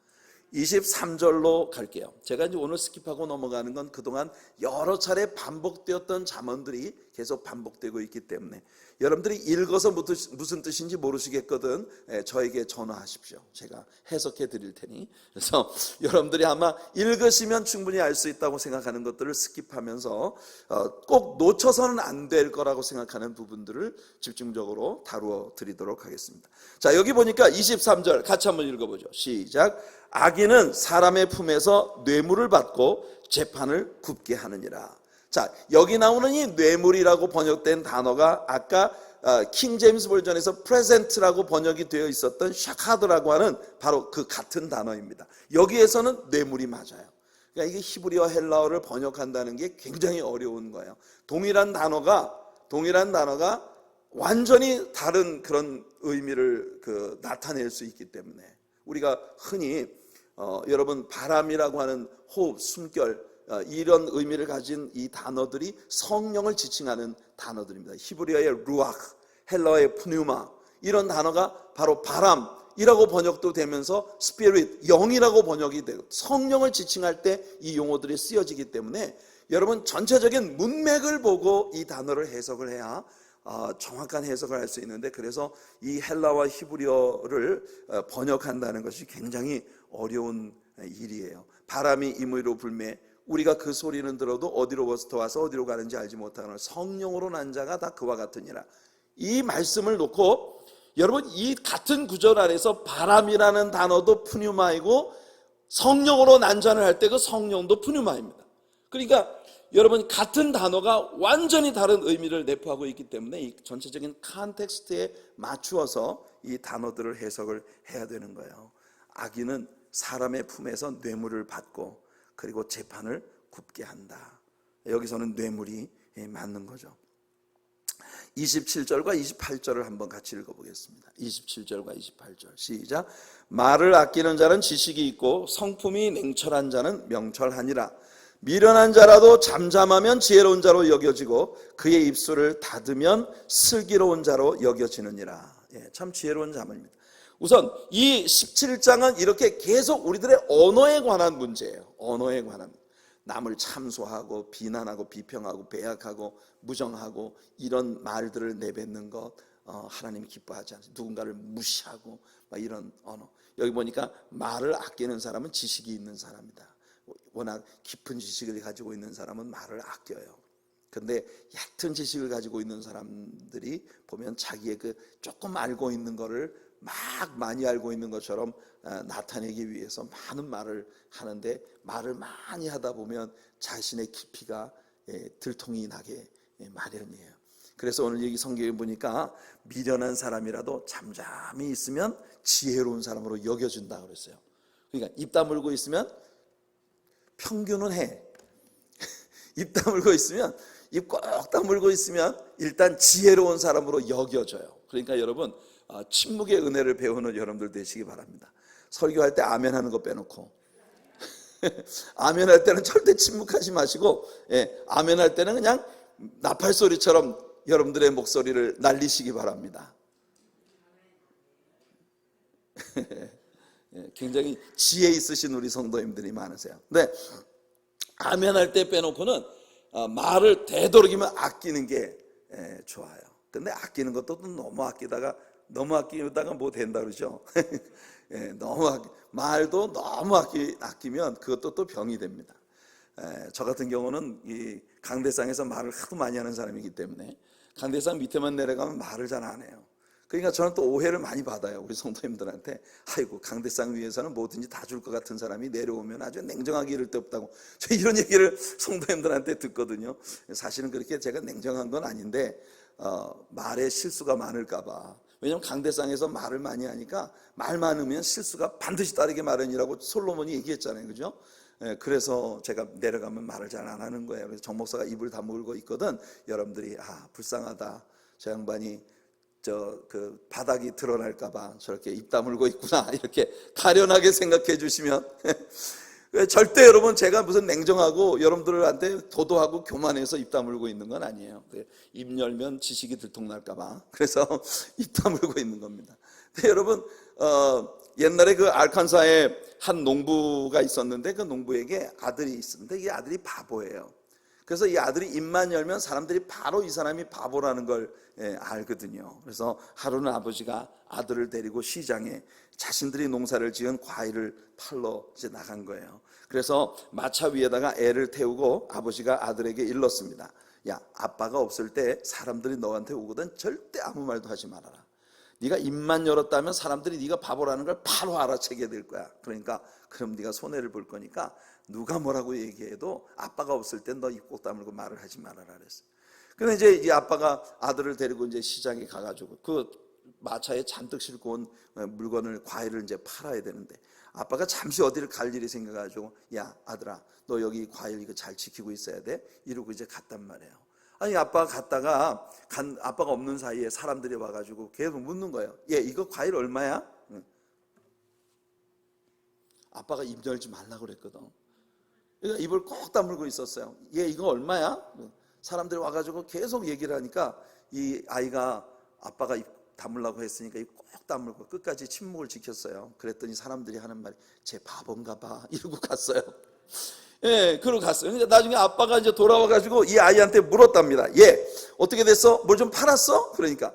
23절로 갈게요. 제가 이제 오늘 스킵하고 넘어가는 건 그동안 여러 차례 반복되었던 잠언들이 계속 반복되고 있기 때문에 여러분들이 읽어서 무슨 뜻인지 모르시겠거든 저에게 전화하십시오. 제가 해석해 드릴 테니. 그래서 여러분들이 아마 읽으시면 충분히 알 수 있다고 생각하는 것들을 스킵하면서 꼭 놓쳐서는 안 될 거라고 생각하는 부분들을 집중적으로 다루어 드리도록 하겠습니다. 자, 여기 보니까 23절 같이 한번 읽어보죠. 시작. 악인은 사람의 품에서 뇌물을 받고 재판을 굽게 하느니라. 자, 여기 나오는 이 뇌물이라고 번역된 단어가 아까 킹 제임스 버전에서 프레젠트라고 번역이 되어 있었던 샤카드라고 하는 바로 그 같은 단어입니다. 여기에서는 뇌물이 맞아요. 그러니까 이게 히브리어 헬라어를 번역한다는 게 굉장히 어려운 거예요. 동일한 단어가 완전히 다른 그런 의미를 나타낼 수 있기 때문에 우리가 흔히 여러분, 바람이라고 하는 호흡, 숨결, 이런 의미를 가진 이 단어들이 성령을 지칭하는 단어들입니다. 히브리어의 루아흐, 헬라어의 푸뉴마, 이런 단어가 바로 바람이라고 번역도 되면서 스피릿, 영이라고 번역이 되고 성령을 지칭할 때 이 용어들이 쓰여지기 때문에 여러분, 전체적인 문맥을 보고 이 단어를 해석을 해야 정확한 해석을 할 수 있는데, 그래서 이 헬라와 히브리어를 번역한다는 것이 굉장히 어려운 일이에요. 바람이 임의로 불매, 우리가 그 소리는 들어도 어디로부터 와서 어디로 가는지 알지 못하는 성령으로 난 자가 다 그와 같으니라. 이 말씀을 놓고 여러분, 이 같은 구절 안에서 바람이라는 단어도 푸뉴마이고 성령으로 난 자를 할 때 그 성령도 푸뉴마입니다. 그러니까 여러분, 같은 단어가 완전히 다른 의미를 내포하고 있기 때문에 이 전체적인 컨텍스트에 맞추어서 이 단어들을 해석을 해야 되는 거예요. 악인은 사람의 품에서 뇌물을 받고 그리고 재판을 굽게 한다. 여기서는 뇌물이 맞는 거죠. 27절과 28절을 한번 같이 읽어보겠습니다. 27절과 28절 시작. 말을 아끼는 자는 지식이 있고 성품이 냉철한 자는 명철하니라. 미련한 자라도 잠잠하면 지혜로운 자로 여겨지고 그의 입술을 닫으면 슬기로운 자로 여겨지느니라. 참 지혜로운 자입니다. 우선 이 17장은 이렇게 계속 우리들의 언어에 관한 문제예요. 언어에 관한, 남을 참소하고 비난하고 비평하고 배약하고 무정하고 이런 말들을 내뱉는 것 하나님이 기뻐하지 않으세요. 누군가를 무시하고 막 이런 언어. 여기 보니까 말을 아끼는 사람은 지식이 있는 사람이다. 워낙 깊은 지식을 가지고 있는 사람은 말을 아껴요. 근데 얕은 지식을 가지고 있는 사람들이 보면 자기의 그 조금 알고 있는 거를 막 많이 알고 있는 것처럼 나타내기 위해서 많은 말을 하는데, 말을 많이 하다 보면 자신의 깊이가 들통이 나게 마련이에요. 그래서 오늘 여기 성경에 보니까 미련한 사람이라도 잠잠히 있으면 지혜로운 사람으로 여겨준다 그랬어요. 그러니까 입 다물고 있으면 평균은 해. 입 다물고 있으면, 입 꼭 다물고 있으면 일단 지혜로운 사람으로 여겨져요. 그러니까 여러분, 침묵의 은혜를 배우는 여러분들 되시기 바랍니다. 설교할 때 아멘 하는 거 빼놓고 아멘 할 때는 절대 침묵하지 마시고, 아멘 할 때는 그냥 나팔 소리처럼 여러분들의 목소리를 날리시기 바랍니다. 굉장히 지혜 있으신 우리 성도님들이 많으세요. 근데 아멘 할 때 빼놓고는 말을 되도록이면 아끼는 게 좋아요. 근데 아끼는 것도 또 너무 아끼다가 뭐 된다 그러죠. 말도 너무 아끼면 그것도 또 병이 됩니다. 저 같은 경우는 이 강대상에서 말을 하도 많이 하는 사람이기 때문에 강대상 밑에만 내려가면 말을 잘 안 해요. 그러니까 저는 또 오해를 많이 받아요. 우리 성도님들한테. 아이고, 강대상 위에서는 뭐든지 다 줄 것 같은 사람이 내려오면 아주 냉정하게 이럴 데 없다고, 저 이런 얘기를 성도님들한테 듣거든요. 사실은 그렇게 제가 냉정한 건 아닌데 말에 실수가 많을까 봐. 왜냐하면 강대상에서 말을 많이 하니까 말 많으면 실수가 반드시 따르게 마련이라고 솔로몬이 얘기했잖아요. 그죠? 그래서 제가 내려가면 말을 잘 안 하는 거예요. 그래서 정 목사가 입을 다물고 있거든. 여러분들이 불쌍하다, 저 양반이 그 바닥이 드러날까봐 저렇게 입 다물고 있구나, 이렇게 가련하게 생각해 주시면 절대 여러분, 제가 무슨 냉정하고 여러분들한테 도도하고 교만해서 입 다물고 있는 건 아니에요. 입 열면 지식이 들통날까봐 그래서 입 다물고 있는 겁니다. 근데 여러분, 옛날에 그 알칸사에 한 농부가 있었는데, 그 농부에게 아들이 있었는데 이 아들이 바보예요. 그래서 이 아들이 입만 열면 사람들이 바로 이 사람이 바보라는 걸 알거든요. 그래서 하루는 아버지가 아들을 데리고 시장에 자신들이 농사를 지은 과일을 팔러 이제 나간 거예요. 그래서 마차 위에다가 애를 태우고 아버지가 아들에게 일렀습니다. 야, 아빠가 없을 때 사람들이 너한테 오거든 절대 아무 말도 하지 말아라. 네가 입만 열었다면 사람들이 네가 바보라는 걸 바로 알아채게 될 거야. 그러니까 그럼 네가 손해를 볼 거니까 누가 뭐라고 얘기해도 아빠가 없을 땐 너 입 꼭 다물고 말을 하지 말아라 그랬어요. 근데 이제 이 아빠가 아들을 데리고 이제 시장에 가가지고 그 마차에 잔뜩 싣고 온 물건을, 과일을 이제 팔아야 되는데, 아빠가 잠시 어디를 갈 일이 생겨가지고, 야 아들아, 너 여기 과일 이거 잘 지키고 있어야 돼, 이러고 이제 갔단 말이에요. 아니, 아빠가 갔다가 아빠가 없는 사이에 사람들이 와가지고 계속 묻는 거예요. 얘 이거 과일 얼마야? 아빠가 입 열지 말라고 그랬거든. 그러니까 입을 꼭 다물고 있었어요. 얘 이거 얼마야? 사람들이 와가지고 계속 얘기를 하니까 이 아이가 아빠가 입 다물라고 했으니까 입 꼭 다물고 끝까지 침묵을 지켰어요. 그랬더니 사람들이 하는 말이 쟤 바본가 봐, 이러고 갔어요. 그러고 갔어요. 그러니까 나중에 아빠가 이제 돌아와가지고 이 아이한테 물었답니다. 얘 어떻게 됐어? 뭘 좀 팔았어? 그러니까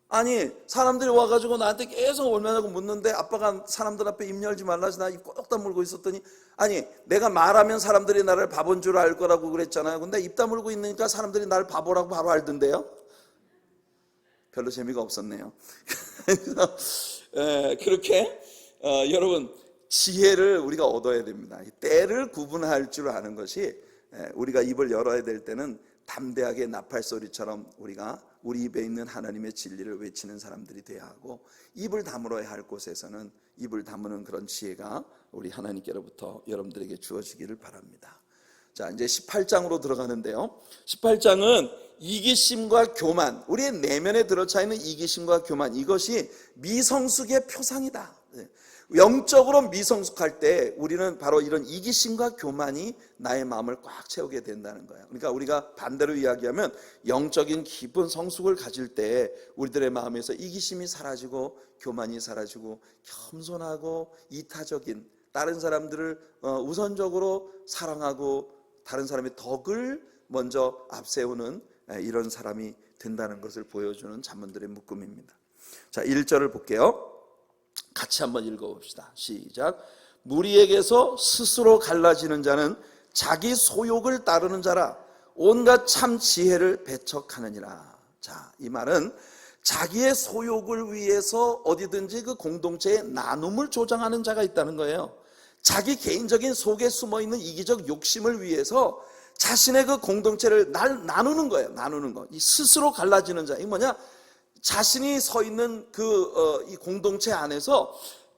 아니, 사람들이 와가지고 나한테 계속 얼마냐고 묻는데 아빠가 사람들 앞에 입 열지 말라서 나 입 꼭 다물고 있었더니, 아니 내가 말하면 사람들이 나를 바본 줄 알 거라고 그랬잖아요. 근데 입 다물고 있으니까 사람들이 나를 바보라고 바로 알던데요. 별로 재미가 없었네요. 그렇게 여러분, 지혜를 우리가 얻어야 됩니다. 때를 구분할 줄 아는 것이, 우리가 입을 열어야 될 때는 담대하게 나팔소리처럼 우리가 우리 입에 있는 하나님의 진리를 외치는 사람들이 돼야 하고, 입을 다물어야 할 곳에서는 입을 다무는 그런 지혜가 우리 하나님께로부터 여러분들에게 주어지기를 바랍니다. 자, 이제 18장으로 들어가는데요. 18장은 이기심과 교만, 우리의 내면에 들어차 있는 이기심과 교만, 이것이 미성숙의 표상이다. 영적으로 미성숙할 때 우리는 바로 이런 이기심과 교만이 나의 마음을 꽉 채우게 된다는 거예요. 그러니까 우리가 반대로 이야기하면 영적인 깊은 성숙을 가질 때 우리들의 마음에서 이기심이 사라지고 교만이 사라지고 겸손하고 이타적인, 다른 사람들을 우선적으로 사랑하고 다른 사람의 덕을 먼저 앞세우는 이런 사람이 된다는 것을 보여주는 잠언들의 묶음입니다. 자, 1절을 볼게요. 같이 한번 읽어봅시다. 시작. 무리에게서 스스로 갈라지는 자는 자기 소욕을 따르는 자라. 온갖 참 지혜를 배척하느니라. 자, 이 말은 자기의 소욕을 위해서 어디든지 그 공동체에 나눔을 조장하는 자가 있다는 거예요. 자기 개인적인 속에 숨어있는 이기적 욕심을 위해서 자신의 그 공동체를 나누는 거예요. 나누는 거. 이 스스로 갈라지는 자. 이게 뭐냐? 자신이 서 있는 이 공동체 안에서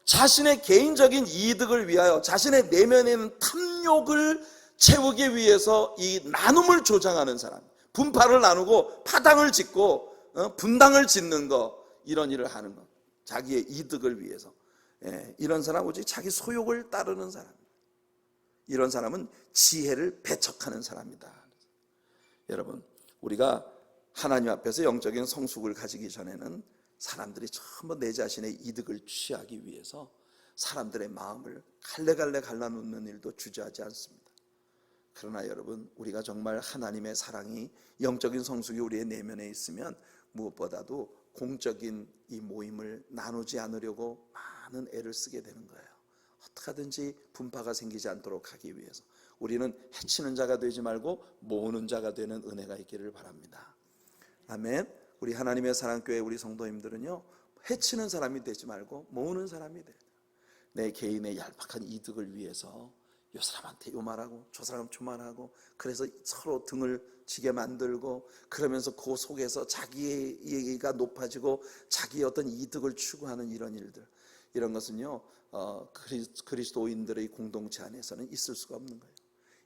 자신의 개인적인 이득을 위하여 자신의 내면에 있는 탐욕을 채우기 위해서 이 나눔을 조장하는 사람, 분파를 나누고 파당을 짓고 분당을 짓는 거, 이런 일을 하는 거, 자기의 이득을 위해서. 이런 사람 오직 자기 소욕을 따르는 사람, 이런 사람은 지혜를 배척하는 사람이다. 여러분, 우리가 하나님 앞에서 영적인 성숙을 가지기 전에는 사람들이 전부 내 자신의 이득을 취하기 위해서 사람들의 마음을 갈래갈래 갈라놓는 일도 주저하지 않습니다. 그러나 여러분, 우리가 정말 하나님의 사랑이, 영적인 성숙이 우리의 내면에 있으면 무엇보다도 공적인 이 모임을 나누지 않으려고 많은 애를 쓰게 되는 거예요. 어떻게 하든지 분파가 생기지 않도록 하기 위해서 우리는 해치는 자가 되지 말고 모으는 자가 되는 은혜가 있기를 바랍니다. 아멘. 우리 하나님의 사랑교회 우리 성도님들은요, 해치는 사람이 되지 말고 모으는 사람이 돼요. 내 개인의 얄팍한 이득을 위해서 이 사람한테 요 말하고 저 사람 저 말하고, 그래서 서로 등을 지게 만들고, 그러면서 그 속에서 자기의 얘기가 높아지고 자기의 어떤 이득을 추구하는 이런 일들, 이런 것은요 그리스도인들의 공동체 안에서는 있을 수가 없는 거예요.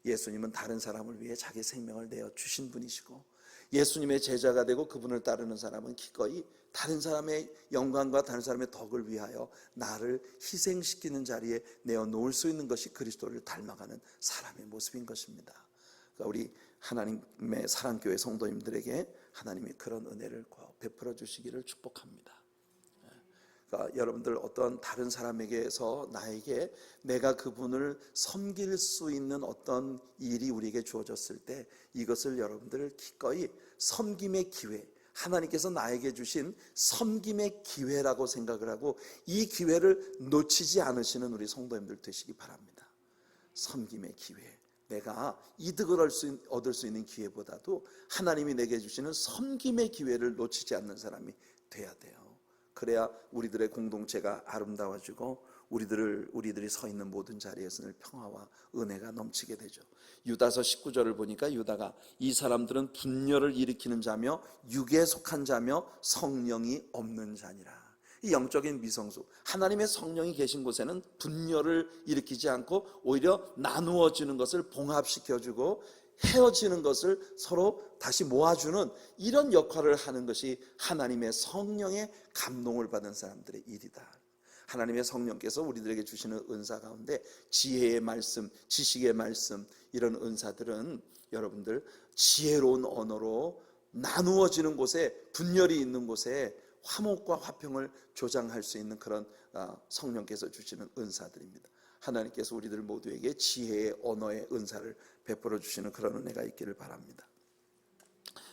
예수님은 다른 사람을 위해 자기 생명을 내어 주신 분이시고, 예수님의 제자가 되고 그분을 따르는 사람은 기꺼이 다른 사람의 영광과 다른 사람의 덕을 위하여 나를 희생시키는 자리에 내어놓을 수 있는 것이 그리스도를 닮아가는 사람의 모습인 것입니다. 그러니까 우리 하나님의 사랑교회 성도님들에게 하나님이 그런 은혜를 꼭 베풀어 주시기를 축복합니다. 그러니까 여러분들 어떤 다른 사람에게서 나에게 내가 그분을 섬길 수 있는 어떤 일이 우리에게 주어졌을 때 이것을 여러분들 기꺼이 섬김의 기회, 하나님께서 나에게 주신 섬김의 기회라고 생각을 하고 이 기회를 놓치지 않으시는 우리 성도님들 되시기 바랍니다. 섬김의 기회, 내가 이득을 얻을 수 있는 기회보다도 하나님이 내게 주시는 섬김의 기회를 놓치지 않는 사람이 돼야 돼요. 그래야 우리들의 공동체가 아름다워지고 우리들이 서 있는 모든 자리에서는 평화와 은혜가 넘치게 되죠. 유다서 19절을 보니까 유다가 이 사람들은 분열을 일으키는 자며 육에 속한 자며 성령이 없는 자니라. 이 영적인 미성숙, 하나님의 성령이 계신 곳에는 분열을 일으키지 않고 오히려 나누어지는 것을 봉합시켜주고 헤어지는 것을 서로 다시 모아주는 이런 역할을 하는 것이 하나님의 성령의 감동을 받은 사람들의 일이다. 하나님의 성령께서 우리들에게 주시는 은사 가운데 지혜의 말씀, 지식의 말씀, 이런 은사들은 여러분들 지혜로운 언어로 나누어지는 곳에, 분열이 있는 곳에 화목과 화평을 조장할 수 있는 그런 성령께서 주시는 은사들입니다. 하나님께서 우리들 모두에게 지혜의 언어의 은사를 베풀어 주시는 그런 은혜가 있기를 바랍니다.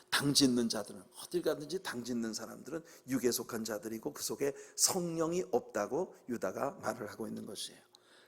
당 짓는 자들은, 어딜 가든지 당 짓는 사람들은 육에 속한 자들이고 그 속에 성령이 없다고 유다가 말을 하고 있는 것이에요.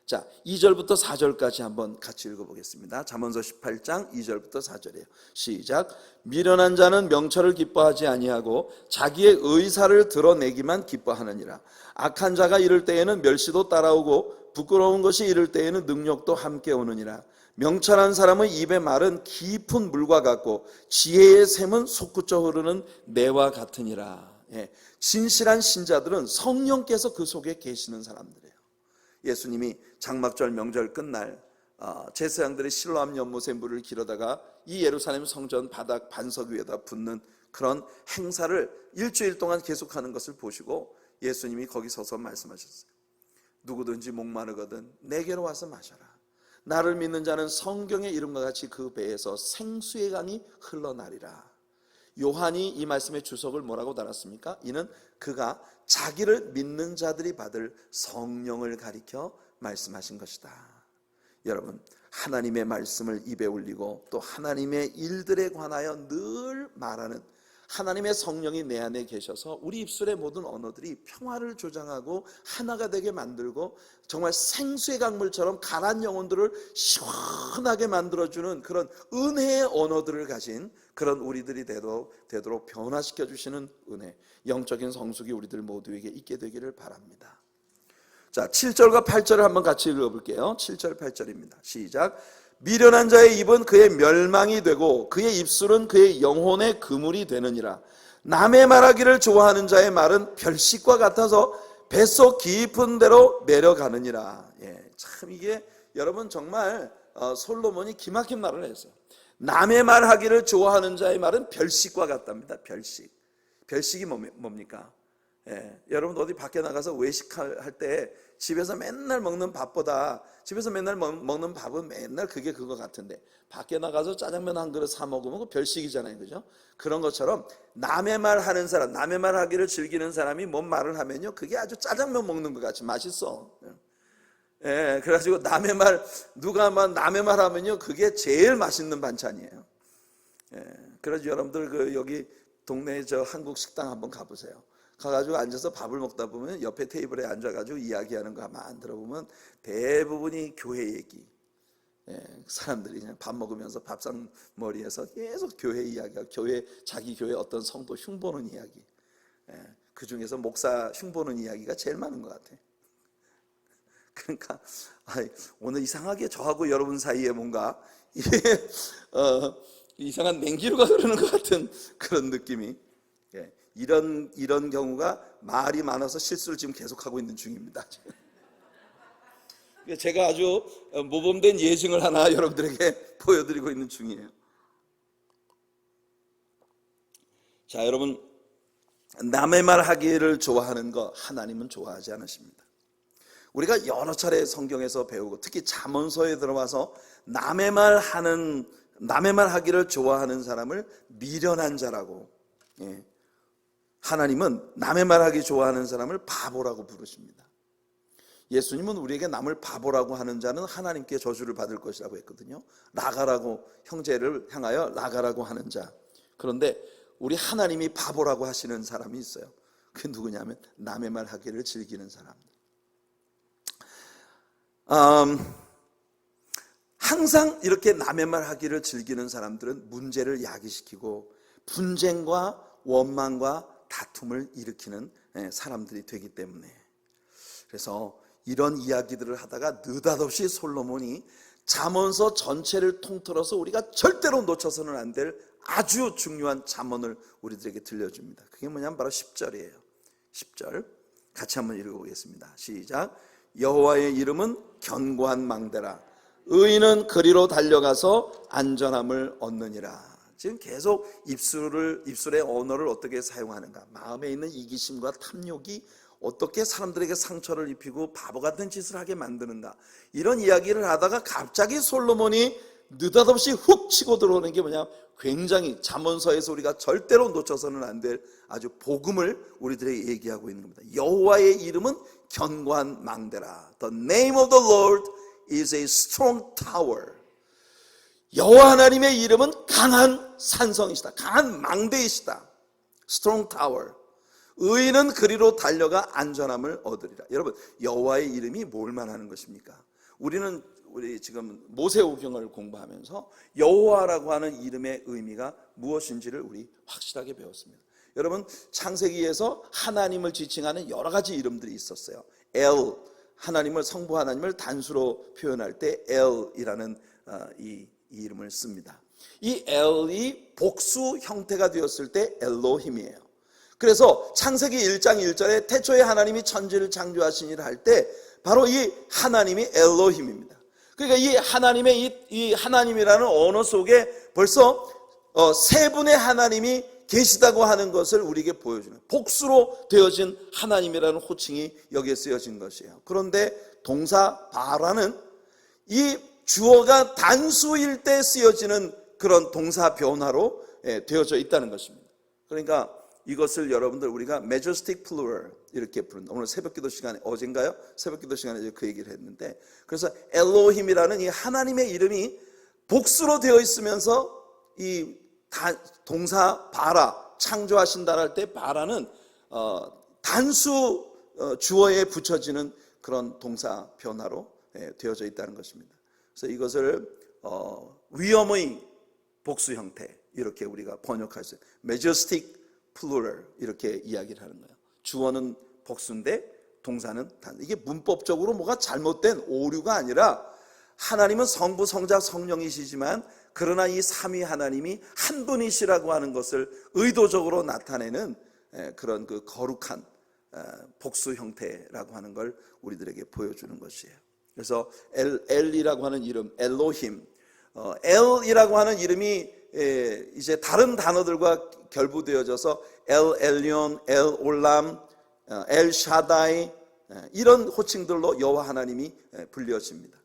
자, 2절부터 4절까지 한번 같이 읽어보겠습니다. 잠언서 18장 2절부터 4절이에요. 시작. 미련한 자는 명철을 기뻐하지 아니하고 자기의 의사를 드러내기만 기뻐하느니라. 악한 자가 이를 때에는 멸시도 따라오고 부끄러운 것이 이를 때에는 능력도 함께 오느니라. 명철한 사람의 입의 말은 깊은 물과 같고 지혜의 샘은 솟구쳐 흐르는 매와 같으니라. 진실한 신자들은 성령께서 그 속에 계시는 사람들이에요. 예수님이 장막절 명절 끝날 제사장들이 실로암 연못에 물을 기르다가 이 예루살렘 성전 바닥 반석 위에다 붓는 그런 행사를 일주일 동안 계속하는 것을 보시고 예수님이 거기 서서 말씀하셨어요. 누구든지 목마르거든 내게로 와서 마셔라. 나를 믿는 자는 성경의 이름과 같이 그 배에서 생수의 강이 흘러나리라. 요한이 이 말씀의 주석을 뭐라고 달았습니까? 이는 그가 자기를 믿는 자들이 받을 성령을 가리켜 말씀하신 것이다. 여러분, 하나님의 말씀을 입에 올리고 또 하나님의 일들에 관하여 늘 말하는 하나님의 성령이 내 안에 계셔서 우리 입술의 모든 언어들이 평화를 조장하고 하나가 되게 만들고 정말 생수의 강물처럼 가난 영혼들을 시원하게 만들어주는 그런 은혜의 언어들을 가진 그런 우리들이 되도록 변화시켜 주시는 은혜, 영적인 성숙이 우리들 모두에게 있게 되기를 바랍니다. 자, 7절과 8절을 한번 같이 읽어볼게요. 7절 8절입니다. 시작. 미련한 자의 입은 그의 멸망이 되고 그의 입술은 그의 영혼의 그물이 되느니라. 남의 말하기를 좋아하는 자의 말은 별식과 같아서 뱃속 깊은 데로 내려가느니라. 참 이게 여러분 정말 솔로몬이 기막힌 말을 했어요. 남의 말하기를 좋아하는 자의 말은 별식과 같답니다. 별식이 뭡니까? 여러분 어디 밖에 나가서 외식할 때 집에서 맨날 먹는 밥보다 집에서 맨날 먹는 밥은 맨날 그거 같은데 밖에 나가서 짜장면 한 그릇 사 먹으면 그 별식이잖아요, 그죠? 그런 것처럼 남의 말 하는 사람, 남의 말 하기를 즐기는 사람이 뭔 말을 하면요, 그게 아주 짜장면 먹는 것 같이 맛있어. 그래가지고 누가 남의 말 하면요, 그게 제일 맛있는 반찬이에요. 그래서 여러분들 여기 동네 한국 식당 한번 가보세요. 가가지고 앉아서 밥을 먹다 보면 옆에 테이블에 앉아가지고 이야기하는 거 만 들어보면 대부분이 교회 얘기. 사람들이 그냥 밥 먹으면서 밥상머리에서 계속 교회 이야기하고 자기 교회 어떤 성도 흉보는 이야기. 그 중에서 목사 흉보는 이야기가 제일 많은 것 같아요. 그러니까 오늘 이상하게 저하고 여러분 사이에 뭔가 이상한 냉기류가 흐르는 것 같은 그런 느낌이. 이런 경우가 말이 많아서 실수를 지금 계속하고 있는 중입니다. 제가 아주 모범된 예증을 하나 여러분들에게 보여드리고 있는 중이에요. 자, 여러분, 남의 말 하기를 좋아하는 거 하나님은 좋아하지 않으십니다. 우리가 여러 차례 성경에서 배우고 특히 잠언서에 들어와서 남의 말 하기를 좋아하는 사람을 미련한 자라고, 하나님은 남의 말하기 좋아하는 사람을 바보라고 부르십니다. 예수님은 우리에게 남을 바보라고 하는 자는 하나님께 저주를 받을 것이라고 했거든요. 나가라고, 형제를 향하여 나가라고 하는 자. 그런데 우리 하나님이 바보라고 하시는 사람이 있어요. 그게 누구냐면 남의 말하기를 즐기는 사람. 항상 이렇게 남의 말하기를 즐기는 사람들은 문제를 야기시키고 분쟁과 원망과 다툼을 일으키는 사람들이 되기 때문에, 그래서 이런 이야기들을 하다가 느닷없이 솔로몬이 잠언서 전체를 통틀어서 우리가 절대로 놓쳐서는 안 될 아주 중요한 잠언을 우리들에게 들려줍니다. 그게 뭐냐면 바로 10절이에요. 10절 같이 한번 읽어보겠습니다. 시작. 여호와의 이름은 견고한 망대라. 의인은 그리로 달려가서 안전함을 얻느니라. 지금 계속 입술의 언어를 어떻게 사용하는가, 마음에 있는 이기심과 탐욕이 어떻게 사람들에게 상처를 입히고 바보 같은 짓을 하게 만드는가, 이런 이야기를 하다가 갑자기 솔로몬이 느닷없이 훅 치고 들어오는 게 뭐냐, 굉장히 잠언서에서 우리가 절대로 놓쳐서는 안 될 아주 복음을 우리들에게 얘기하고 있는 겁니다. 여호와의 이름은 견고한 망대라. The name of the Lord is a strong tower. 여호와 하나님의 이름은 강한 산성이시다. 강한 망대이시다. Strong tower. 의인은 그리로 달려가 안전함을 얻으리라. 여러분, 여호와의 이름이 뭘 말하는 것입니까? 우리 지금 모세오경을 공부하면서 여호와라고 하는 이름의 의미가 무엇인지를 우리 확실하게 배웠습니다. 여러분, 창세기에서 하나님을 지칭하는 여러 가지 이름들이 있었어요. 엘, 하나님을, 성부 하나님을 단수로 표현할 때 엘이라는 이 이름을 씁니다. 이 엘이 복수 형태가 되었을 때 엘로힘이에요. 그래서 창세기 1장 1절에 태초에 하나님이 천지를 창조하시니라 할 때 바로 이 하나님이 엘로힘입니다. 그러니까 이 하나님의 이 하나님이라는 언어 속에 벌써 세 분의 하나님이 계시다고 하는 것을 우리에게 보여주는, 복수로 되어진 하나님이라는 호칭이 여기에 쓰여진 것이에요. 그런데 동사 바라는 이 주어가 단수일 때 쓰여지는 그런 동사 변화로 되어져 있다는 것입니다. 그러니까 이것을 여러분들 우리가 majestic plural 이렇게 부른다. 오늘 새벽기도 시간에, 어젠가요? 새벽기도 시간에 그 얘기를 했는데, 그래서 엘로힘이라는 이 하나님의 이름이 복수로 되어 있으면서 이 동사 바라, 창조하신다 할 때 바라는 단수 주어에 붙여지는 그런 동사 변화로 되어져 있다는 것입니다. 그래서 이것을 위엄의 복수 형태 이렇게 우리가 번역할 수 있어요. majestic plural 이렇게 이야기를 하는 거예요. 주어는 복수인데 동사는 단. 이게 문법적으로 뭐가 잘못된 오류가 아니라 하나님은 성부, 성자, 성령이시지만 그러나 이 삼위 하나님이 한 분이시라고 하는 것을 의도적으로 나타내는 그런 그 거룩한 복수 형태라고 하는 걸 우리들에게 보여주는 것이에요. 그래서 엘이라고 하는 이름, 엘로힘, 엘이라고 하는 이름이 이제 다른 단어들과 결부되어져서 엘리온, 엘올람, 엘샤다이 이런 호칭들로 여호와 하나님이 불려집니다.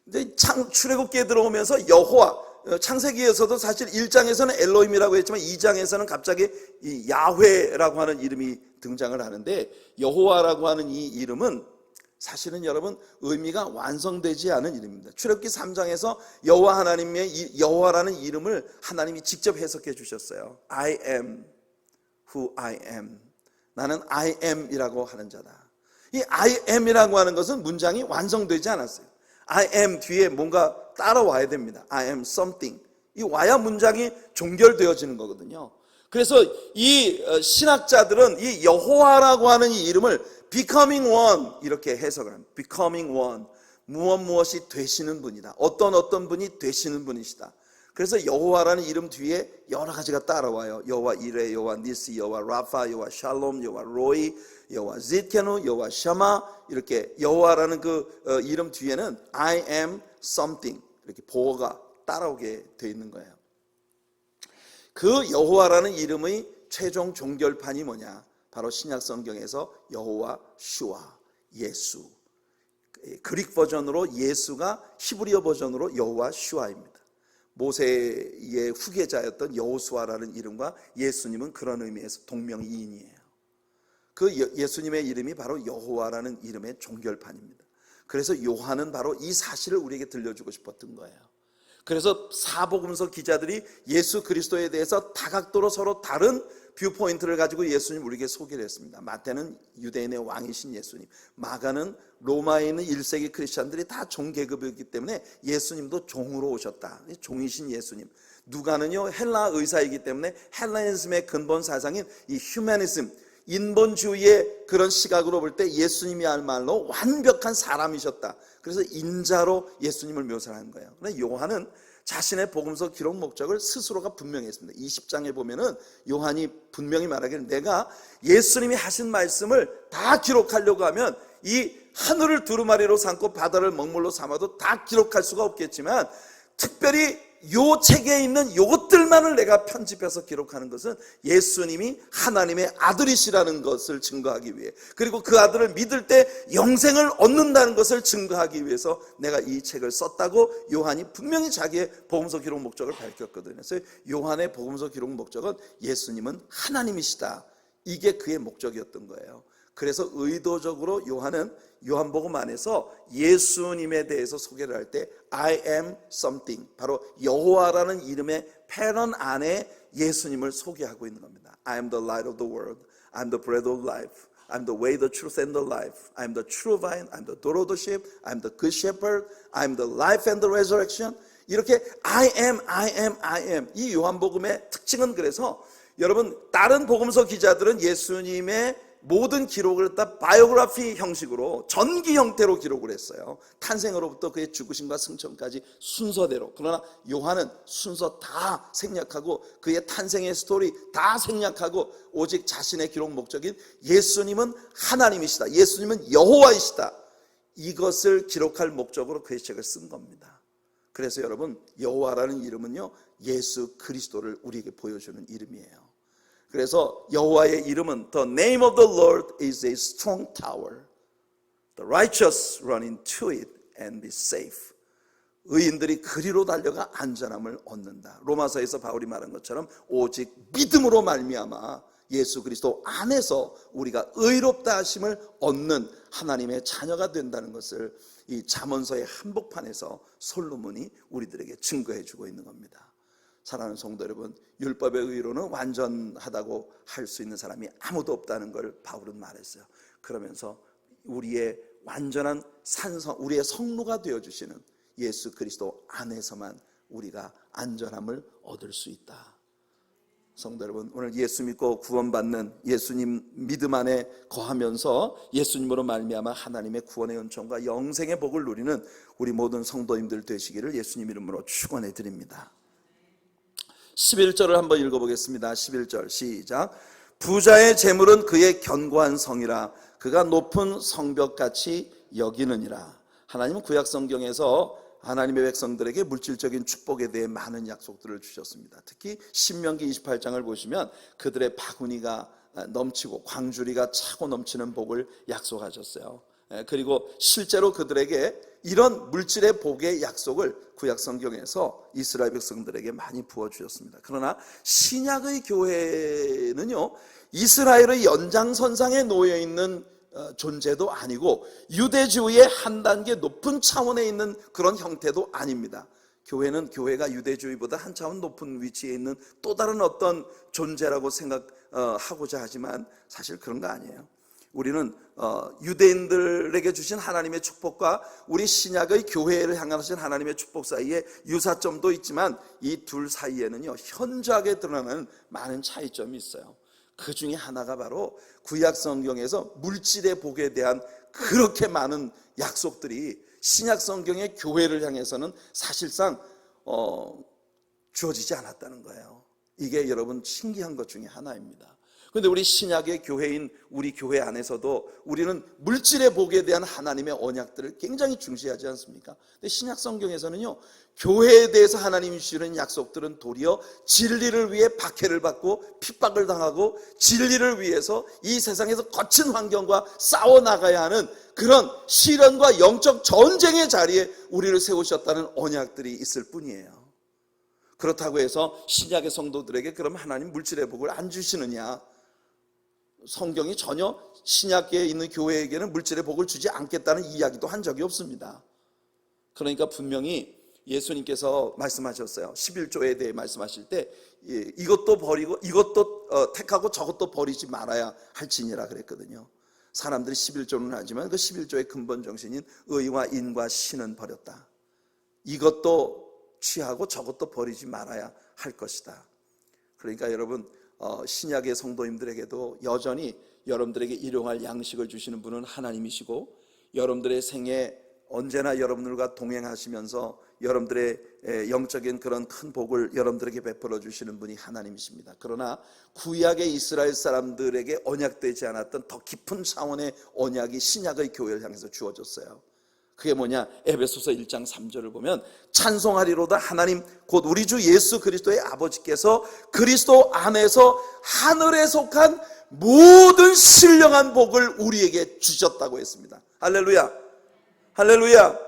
근데 출애굽기에 들어오면서 여호와, 창세기에서도 사실 1장에서는 엘로힘이라고 했지만 2장에서는 갑자기 이 야훼라고 하는 이름이 등장을 하는데, 여호와라고 하는 이 이름은 사실은 여러분 의미가 완성되지 않은 이름입니다. 출애굽기 3장에서 여호와 하나님의 이 여호와라는 이름을 하나님이 직접 해석해 주셨어요. I am who I am. 나는 I am이라고 하는 자다. 이 I am이라고 하는 것은 문장이 완성되지 않았어요. I am 뒤에 뭔가 따라와야 됩니다. I am something. 이 와야 문장이 종결되어지는 거거든요. 그래서 이 신학자들은 이 여호와라고 하는 이 이름을 becoming one 이렇게 해석을 합니다. becoming one, 무엇이 되시는 분이다. 어떤 분이 되시는 분이시다. 그래서 여호와라는 이름 뒤에 여러 가지가 따라와요. 여호와 이레, 여호와 니시, 여호와 라파, 여호와 샬롬, 여호와 로이, 여호와 지케누, 여호와 샤마, 이렇게 여호와라는 그 이름 뒤에는 I am something 이렇게 보어가 따라오게 되어 있는 거예요. 그 여호와라는 이름의 최종 종결판이 뭐냐? 바로 신약 성경에서 여호와 슈아, 예수. 그릭 버전으로 예수가 히브리어 버전으로 여호와 슈아입니다. 모세의 후계자였던 여호수아라는 이름과 예수님은 그런 의미에서 동명이인이에요. 그 예수님의 이름이 바로 여호와라는 이름의 종결판입니다. 그래서 요한은 바로 이 사실을 우리에게 들려주고 싶었던 거예요. 그래서 사복음서 기자들이 예수 그리스도에 대해서 다각도로 서로 다른 뷰포인트를 가지고 예수님 우리에게 소개를 했습니다. 마태는 유대인의 왕이신 예수님, 마가는 로마에 있는 1세기 크리스찬들이 다 종계급이기 때문에 예수님도 종으로 오셨다, 종이신 예수님. 누가는요 헬라 의사이기 때문에 헬라니즘의 근본 사상인 이 휴머니즘, 인본주의의 그런 시각으로 볼 때 예수님이야말로 완벽한 사람이셨다. 그래서 인자로 예수님을 묘사하는 거예요. 그런데 요한은 자신의 복음서 기록 목적을 스스로가 분명히 했습니다. 20장에 보면은 요한이 분명히 말하기를, 내가 예수님이 하신 말씀을 다 기록하려고 하면 이 하늘을 두루마리로 삼고 바다를 먹물로 삼아도 다 기록할 수가 없겠지만, 특별히 요 책에 있는 요것들만을 내가 편집해서 기록하는 것은 예수님이 하나님의 아들이시라는 것을 증거하기 위해, 그리고 그 아들을 믿을 때 영생을 얻는다는 것을 증거하기 위해서 내가 이 책을 썼다고 요한이 분명히 자기의 복음서 기록 목적을 밝혔거든요. 그래서 요한의 복음서 기록 목적은 예수님은 하나님이시다, 이게 그의 목적이었던 거예요. 그래서 의도적으로 요한은 요한복음 안에서 예수님에 대해서 소개를 할 때 I am something, 바로 여호와라는 이름의 패런 안에 예수님을 소개하고 있는 겁니다. I am the light of the world, I am the bread of life, I am the way, the truth and the life, I am the true vine, I am the door of the sheep, I am the good shepherd, I am the life and the resurrection. 이렇게 I am, I am, I am. 이 요한복음의 특징은, 그래서 여러분 다른 복음서 기자들은 예수님의 모든 기록을 다 바이오그래피 형식으로 전기 형태로 기록을 했어요. 탄생으로부터 그의 죽으심과 승천까지 순서대로. 그러나 요한은 순서 다 생략하고 그의 탄생의 스토리 다 생략하고 오직 자신의 기록 목적인 예수님은 하나님이시다, 예수님은 여호와이시다, 이것을 기록할 목적으로 그의 책을 쓴 겁니다. 그래서 여러분, 여호와라는 이름은요, 예수 그리스도를 우리에게 보여주는 이름이에요. 그래서 여호와의 이름은 The name of the Lord is a strong tower. The righteous run into it and be safe. 의인들이 그리로 달려가 안전함을 얻는다. 로마서에서 바울이 말한 것처럼 오직 믿음으로 말미암아 예수 그리스도 안에서 우리가 의롭다 하심을 얻는 하나님의 자녀가 된다는 것을 이 잠언서의 한복판에서 솔로몬이 우리들에게 증거해 주고 있는 겁니다. 사랑하는 성도 여러분, 율법의 의로는 완전하다고 할 수 있는 사람이 아무도 없다는 걸 바울은 말했어요. 그러면서 우리의 완전한 산성, 우리의 성로가 되어주시는 예수 그리스도 안에서만 우리가 안전함을 얻을 수 있다. 성도 여러분, 오늘 예수 믿고 구원받는 예수님 믿음 안에 거하면서 예수님으로 말미암아 하나님의 구원의 은총과 영생의 복을 누리는 우리 모든 성도님들 되시기를 예수님 이름으로 축원해 드립니다. 11절을 한번 읽어보겠습니다. 11절 시작. 부자의 재물은 그의 견고한 성이라 그가 높은 성벽같이 여기느니라. 하나님은 구약 성경에서 하나님의 백성들에게 물질적인 축복에 대해 많은 약속들을 주셨습니다. 특히 신명기 28장을 보시면 그들의 바구니가 넘치고 광주리가 차고 넘치는 복을 약속하셨어요. 그리고 실제로 그들에게 이런 물질의 복의 약속을 구약 성경에서 이스라엘 백성들에게 많이 부어주셨습니다. 그러나 신약의 교회는요, 이스라엘의 연장선상에 놓여있는 존재도 아니고 유대주의의 한 단계 높은 차원에 있는 그런 형태도 아닙니다. 교회는 교회가 유대주의보다 한 차원 높은 위치에 있는 또 다른 어떤 존재라고 생각하고자 하지만 사실 그런 거 아니에요. 우리는 유대인들에게 주신 하나님의 축복과 우리 신약의 교회를 향하신 하나님의 축복 사이에 유사점도 있지만 이 둘 사이에는요, 현저하게 드러나는 많은 차이점이 있어요. 그 중에 하나가 바로 구약 성경에서 물질의 복에 대한 그렇게 많은 약속들이 신약 성경의 교회를 향해서는 사실상 주어지지 않았다는 거예요. 이게 여러분 신기한 것 중에 하나입니다. 그런데 우리 신약의 교회인 우리 교회 안에서도 우리는 물질의 복에 대한 하나님의 언약들을 굉장히 중시하지 않습니까? 근데 신약 성경에서는요, 교회에 대해서 하나님이 주시는 약속들은 도리어 진리를 위해 박해를 받고 핍박을 당하고 진리를 위해서 이 세상에서 거친 환경과 싸워나가야 하는 그런 시련과 영적 전쟁의 자리에 우리를 세우셨다는 언약들이 있을 뿐이에요. 그렇다고 해서 신약의 성도들에게 그럼 하나님 물질의 복을 안 주시느냐? 성경이 전혀 신약계에 있는 교회에게는 물질의 복을 주지 않겠다는 이야기도 한 적이 없습니다. 그러니까 분명히 예수님께서 말씀하셨어요. 11조에 대해 말씀하실 때 이것도 버리고 이것도 택하고 저것도 버리지 말아야 할지니라 그랬거든요. 사람들이 11조는 하지만 그 11조의 근본 정신인 의와 인과 신은 버렸다. 이것도 취하고 저것도 버리지 말아야 할 것이다. 그러니까 여러분, 신약의 성도님들에게도 여전히 여러분들에게 일용할 양식을 주시는 분은 하나님이시고 여러분들의 생에 언제나 여러분들과 동행하시면서 여러분들의 영적인 그런 큰 복을 여러분들에게 베풀어 주시는 분이 하나님이십니다. 그러나 구약의 이스라엘 사람들에게 언약되지 않았던 더 깊은 차원의 언약이 신약의 교회를 향해서 주어졌어요. 그게 뭐냐? 에베소서 1장 3절을 보면 찬송하리로다 하나님 곧 우리 주 예수 그리스도의 아버지께서 그리스도 안에서 하늘에 속한 모든 신령한 복을 우리에게 주셨다고 했습니다. 할렐루야, 할렐루야.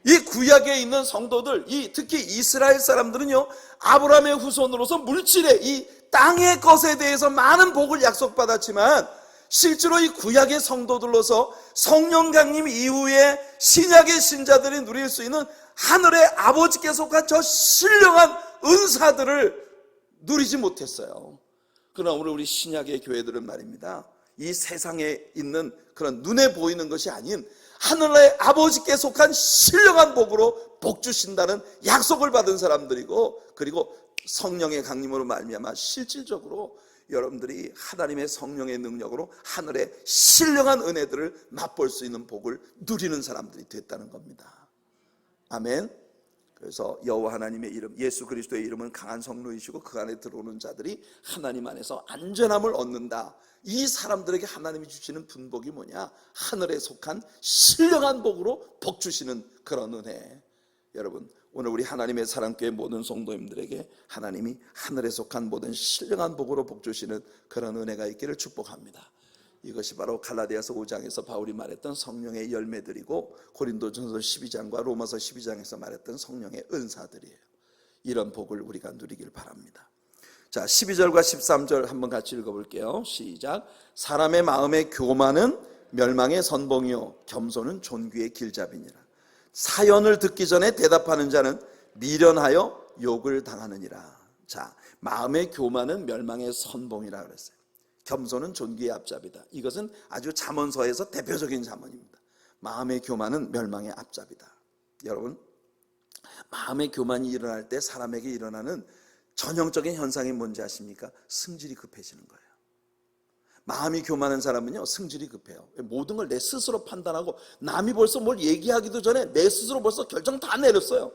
이 구약에 있는 성도들, 특히 이스라엘 사람들은요, 아브라함의 후손으로서 물질의 이 땅의 것에 대해서 많은 복을 약속받았지만 실제로 이 구약의 성도들로서 성령 강림 이후에 신약의 신자들이 누릴 수 있는 하늘의 아버지께 속한 저 신령한 은사들을 누리지 못했어요. 그러나 오늘 우리 신약의 교회들은 말입니다, 이 세상에 있는 그런 눈에 보이는 것이 아닌 하늘의 아버지께 속한 신령한 복으로 복 주신다는 약속을 받은 사람들이고, 그리고 성령의 강림으로 말미암아 실질적으로 여러분들이 하나님의 성령의 능력으로 하늘의 신령한 은혜들을 맛볼 수 있는 복을 누리는 사람들이 됐다는 겁니다. 아멘. 그래서 여호와 하나님의 이름, 예수 그리스도의 이름은 강한 성루이시고 그 안에 들어오는 자들이 하나님 안에서 안전함을 얻는다. 이 사람들에게 하나님이 주시는 분복이 뭐냐? 하늘에 속한 신령한 복으로 복 주시는 그런 은혜. 여러분, 오늘 우리 하나님의 사랑교회 모든 성도님들에게 하나님이 하늘에 속한 모든 신령한 복으로 복 주시는 그런 은혜가 있기를 축복합니다. 이것이 바로 갈라디아서 5장에서 바울이 말했던 성령의 열매들이고 고린도전서 12장과 로마서 12장에서 말했던 성령의 은사들이에요. 이런 복을 우리가 누리길 바랍니다. 자, 12절과 13절 한번 같이 읽어볼게요. 시작. 사람의 마음의 교만은 멸망의 선봉이요 겸손은 존귀의 길잡이니라. 사연을 듣기 전에 대답하는 자는 미련하여 욕을 당하느니라. 자, 마음의 교만은 멸망의 선봉이라 그랬어요. 겸손은 존귀의 앞잡이다. 이것은 아주 잠언서에서 대표적인 잠언입니다. 마음의 교만은 멸망의 앞잡이다. 여러분, 마음의 교만이 일어날 때 사람에게 일어나는 전형적인 현상이 뭔지 아십니까? 승질이 급해지는 거예요. 마음이 교만한 사람은요, 승질이 급해요. 모든 걸 내 스스로 판단하고 남이 벌써 뭘 얘기하기도 전에 내 스스로 벌써 결정 다 내렸어요.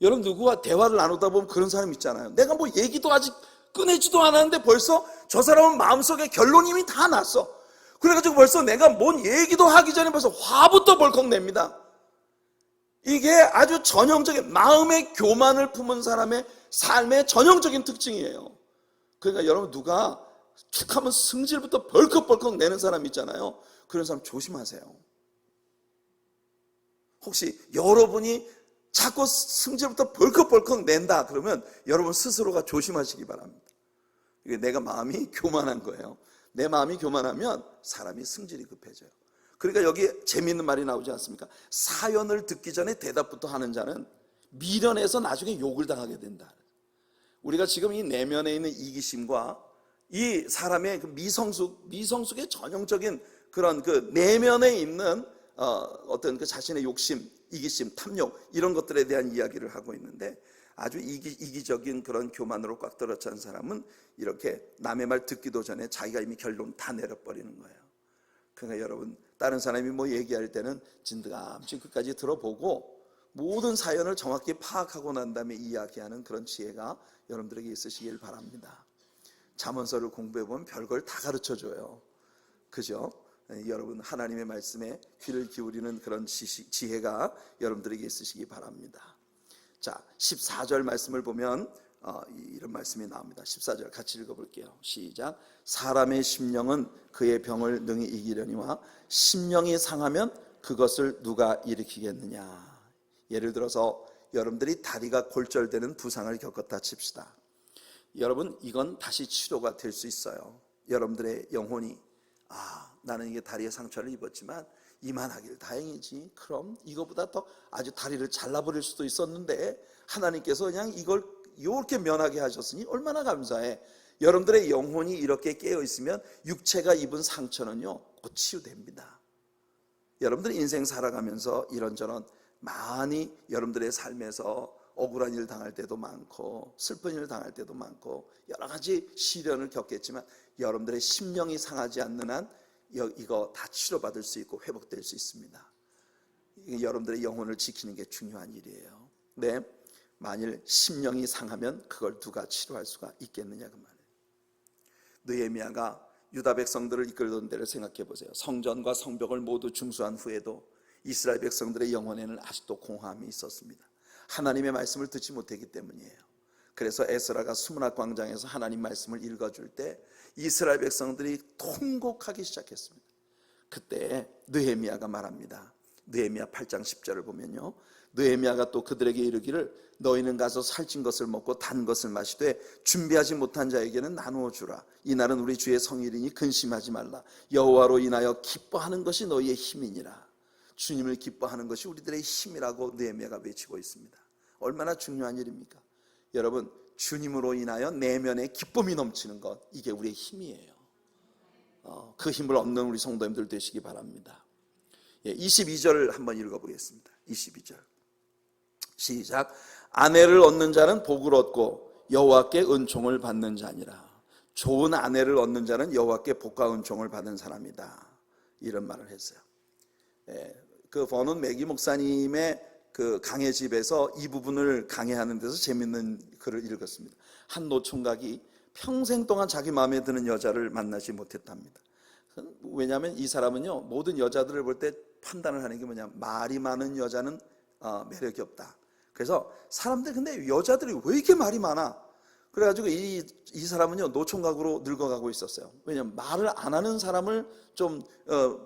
여러분, 누구와 대화를 나누다 보면 그런 사람 있잖아요. 내가 뭐 얘기도 아직 꺼내지도 않았는데 벌써 저 사람은 마음속에 결론이 이미 다 났어. 그래가지고 벌써 내가 뭔 얘기도 하기 전에 벌써 화부터 벌컥 냅니다. 이게 아주 전형적인 마음의 교만을 품은 사람의 삶의 전형적인 특징이에요. 그러니까 여러분, 누가 툭 하면 승질부터 벌컥벌컥 내는 사람 있잖아요. 그런 사람 조심하세요. 혹시 여러분이 자꾸 승질부터 벌컥벌컥 낸다 그러면 여러분 스스로가 조심하시기 바랍니다. 이게 내가 마음이 교만한 거예요. 내 마음이 교만하면 사람이 승질이 급해져요. 그러니까 여기 재미있는 말이 나오지 않습니까? 사연을 듣기 전에 대답부터 하는 자는 미련해서 나중에 욕을 당하게 된다. 우리가 지금 이 내면에 있는 이기심과 이 사람의 그 미성숙의 전형적인 그런 그 내면에 있는 어떤 그 자신의 욕심, 이기심, 탐욕 이런 것들에 대한 이야기를 하고 있는데, 아주 이기적인 그런 교만으로 꽉 들어찬 사람은 이렇게 남의 말 듣기도 전에 자기가 이미 결론 다 내려버리는 거예요. 그러니까 여러분, 다른 사람이 뭐 얘기할 때는 진드감치 끝까지 들어보고 모든 사연을 정확히 파악하고 난 다음에 이야기하는 그런 지혜가 여러분들에게 있으시길 바랍니다. 잠언서를 공부해보면 별걸 다 가르쳐줘요. 그죠? 여러분, 하나님의 말씀에 귀를 기울이는 그런 지혜가 여러분들에게 있으시기 바랍니다. 자, 14절 말씀을 보면 이런 말씀이 나옵니다. 14절 같이 읽어볼게요. 시작. 사람의 심령은 그의 병을 능히 이기려니와 심령이 상하면 그것을 누가 일으키겠느냐. 예를 들어서 여러분들이 다리가 골절되는 부상을 겪었다 칩시다. 여러분, 이건 다시 치료가 될 수 있어요. 여러분들의 영혼이 나는 이게 다리에 상처를 입었지만 이만하길 다행이지, 그럼 이거보다 더 아주 다리를 잘라버릴 수도 있었는데 하나님께서 그냥 이걸 이렇게 면하게 하셨으니 얼마나 감사해. 여러분들의 영혼이 이렇게 깨어있으면 육체가 입은 상처는요 곧 치유됩니다. 여러분들 인생 살아가면서 이런저런 많이 여러분들의 삶에서 억울한 일 당할 때도 많고 슬픈 일 당할 때도 많고 여러 가지 시련을 겪겠지만 여러분들의 심령이 상하지 않는 한 이거 다 치료받을 수 있고 회복될 수 있습니다. 이게 여러분들의 영혼을 지키는 게 중요한 일이에요. 네, 만일 심령이 상하면 그걸 누가 치료할 수가 있겠느냐 그 말이에요. 느헤미야가 유다 백성들을 이끌던 데를 생각해 보세요. 성전과 성벽을 모두 중수한 후에도 이스라엘 백성들의 영혼에는 아직도 공허함이 있었습니다. 하나님의 말씀을 듣지 못했기 때문이에요. 그래서 에스라가 수문학 광장에서 하나님 말씀을 읽어줄 때 이스라엘 백성들이 통곡하기 시작했습니다. 그때 느헤미야가 말합니다. 느헤미야 8장 10절을 보면요, 느헤미야가 또 그들에게 이르기를 너희는 가서 살찐 것을 먹고 단 것을 마시되 준비하지 못한 자에게는 나누어 주라. 이날은 우리 주의 성일이니 근심하지 말라. 여호와로 인하여 기뻐하는 것이 너희의 힘이니라. 주님을 기뻐하는 것이 우리들의 힘이라고 느헤미야가 외치고 있습니다. 얼마나 중요한 일입니까? 여러분, 주님으로 인하여 내면에 기쁨이 넘치는 것, 이게 우리의 힘이에요. 그 힘을 얻는 우리 성도님들 되시기 바랍니다. 22절을 한번 읽어보겠습니다. 22절 시작. 아내를 얻는 자는 복을 얻고 여호와께 은총을 받는 자니라. 좋은 아내를 얻는 자는 여호와께 복과 은총을 받은 사람이다. 이런 말을 했어요. 그 버논 매기 목사님의 그 강의 집에서 이 부분을 강의하는 데서 재밌는 글을 읽었습니다. 한 노총각이 평생 동안 자기 마음에 드는 여자를 만나지 못했답니다. 왜냐하면 이 사람은요, 모든 여자들을 볼 때 판단을 하는 게 뭐냐, 말이 많은 여자는 매력이 없다. 그래서 사람들 근데 여자들이 왜 이렇게 말이 많아? 그래가지고 이 사람은요, 노총각으로 늙어가고 있었어요. 왜냐하면 말을 안 하는 사람을 좀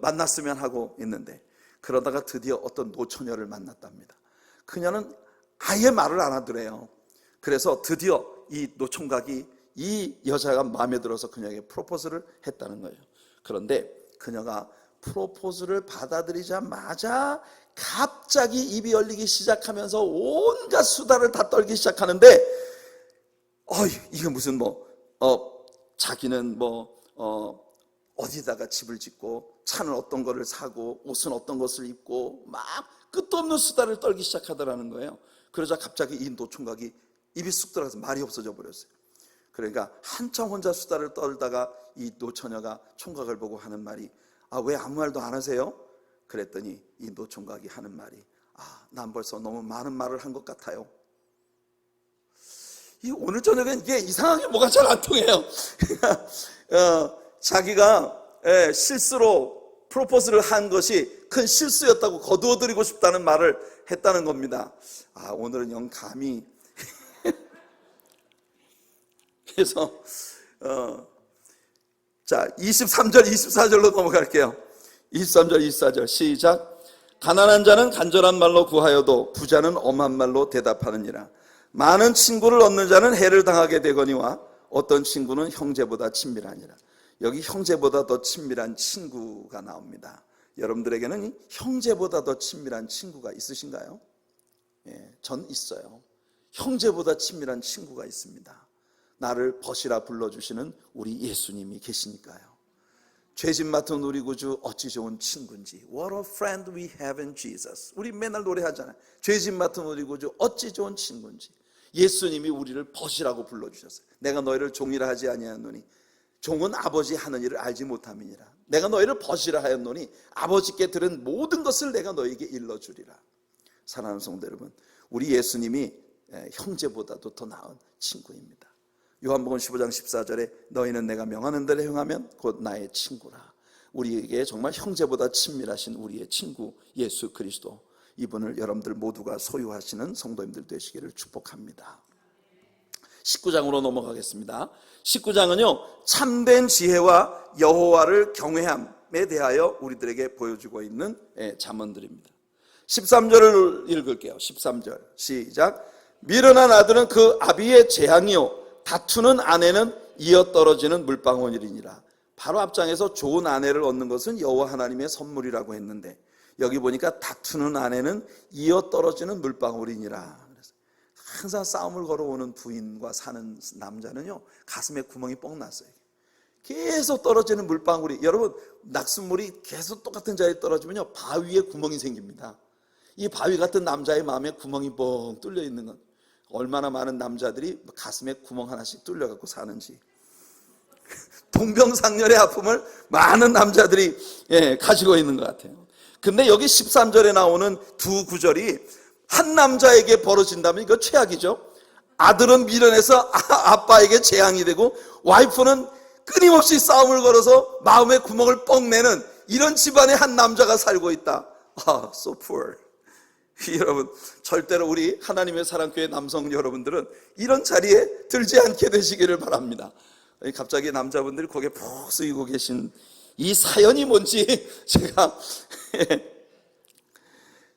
만났으면 하고 있는데, 그러다가 드디어 어떤 노처녀를 만났답니다. 그녀는 아예 말을 안 하더래요. 그래서 드디어 이 노총각이 이 여자가 마음에 들어서 그녀에게 프로포즈를 했다는 거예요. 그런데 그녀가 프로포즈를 받아들이자마자 갑자기 입이 열리기 시작하면서 온갖 수다를 다 떨기 시작하는데, 이게 무슨 자기는 어디다가 집을 짓고 차는 어떤 거를 사고 옷은 어떤 것을 입고 막 끝도 없는 수다를 떨기 시작하더라는 거예요. 그러자 갑자기 이 노총각이 입이 쑥 들어가서 말이 없어져 버렸어요. 그러니까 한참 혼자 수다를 떨다가 이 노처녀가 총각을 보고 하는 말이, 왜 아무 말도 안 하세요? 그랬더니 이 노총각이 하는 말이, 난 벌써 너무 많은 말을 한 것 같아요. 오늘 저녁엔 이게 이상하게 뭐가 잘 안 통해요. 자기가 실수로 프로포즈를 한 것이 큰 실수였다고 거두어드리고 싶다는 말을 했다는 겁니다. 오늘은 영 감히 그래서 23절 24절로 넘어갈게요. 23절 24절 시작. 가난한 자는 간절한 말로 구하여도 부자는 엄한 말로 대답하느니라. 많은 친구를 얻는 자는 해를 당하게 되거니와 어떤 친구는 형제보다 친밀하니라. 여기 형제보다 더 친밀한 친구가 나옵니다. 여러분들에게는 형제보다 더 친밀한 친구가 있으신가요? 전 있어요. 형제보다 친밀한 친구가 있습니다. 나를 벗이라 불러주시는 우리 예수님이 계시니까요. 죄짐 맡은 우리 구주 어찌 좋은 친구인지. What a friend we have in Jesus. 우리 맨날 노래하잖아요. 죄짐 맡은 우리 구주 어찌 좋은 친구인지. 예수님이 우리를 벗이라고 불러주셨어요. 내가 너희를 종이라 하지 아니하노니 종은 아버지 하는 일을 알지 못함이니라. 내가 너희를 벗이라 하였노니 아버지께 들은 모든 것을 내가 너희에게 일러주리라. 사랑하는 성도 여러분, 우리 예수님이 형제보다도 더 나은 친구입니다. 요한복음 15장 14절에 너희는 내가 명하는 대로 행하면 곧 나의 친구라. 우리에게 정말 형제보다 친밀하신 우리의 친구 예수 그리스도, 이분을 여러분들 모두가 소유하시는 성도님들 되시기를 축복합니다. 19장으로 넘어가겠습니다. 19장은요, 참된 지혜와 여호와를 경외함에 대하여 우리들에게 보여주고 있는 잠언들입니다. 13절을 읽을게요. 13절 시작. 미련한 아들은 그 아비의 재앙이요 다투는 아내는 이어떨어지는 물방울이니라. 바로 앞장에서 좋은 아내를 얻는 것은 여호와 하나님의 선물이라고 했는데, 여기 보니까 다투는 아내는 이어떨어지는 물방울이니라. 항상 싸움을 걸어오는 부인과 사는 남자는요, 가슴에 구멍이 뻥 났어요. 계속 떨어지는 물방울이, 여러분 낙숫물이 계속 똑같은 자리에 떨어지면요 바위에 구멍이 생깁니다. 이 바위 같은 남자의 마음에 구멍이 뻥 뚫려 있는 건 얼마나 많은 남자들이 가슴에 구멍 하나씩 뚫려 갖고 사는지. 동병상련의 아픔을 많은 남자들이 가지고 있는 것 같아요. 근데 여기 13절에 나오는 두 구절이 한 남자에게 벌어진다면 이거 최악이죠. 아들은 미련해서 아빠에게 재앙이 되고, 와이프는 끊임없이 싸움을 걸어서 마음에 구멍을 뻥 내는 이런 집안에 한 남자가 살고 있다. So poor. 여러분, 절대로 우리 하나님의 사랑교회 남성 여러분들은 이런 자리에 들지 않게 되시기를 바랍니다. 갑자기 남자분들이 고개 푹 숙이고 계신 이 사연이 뭔지 제가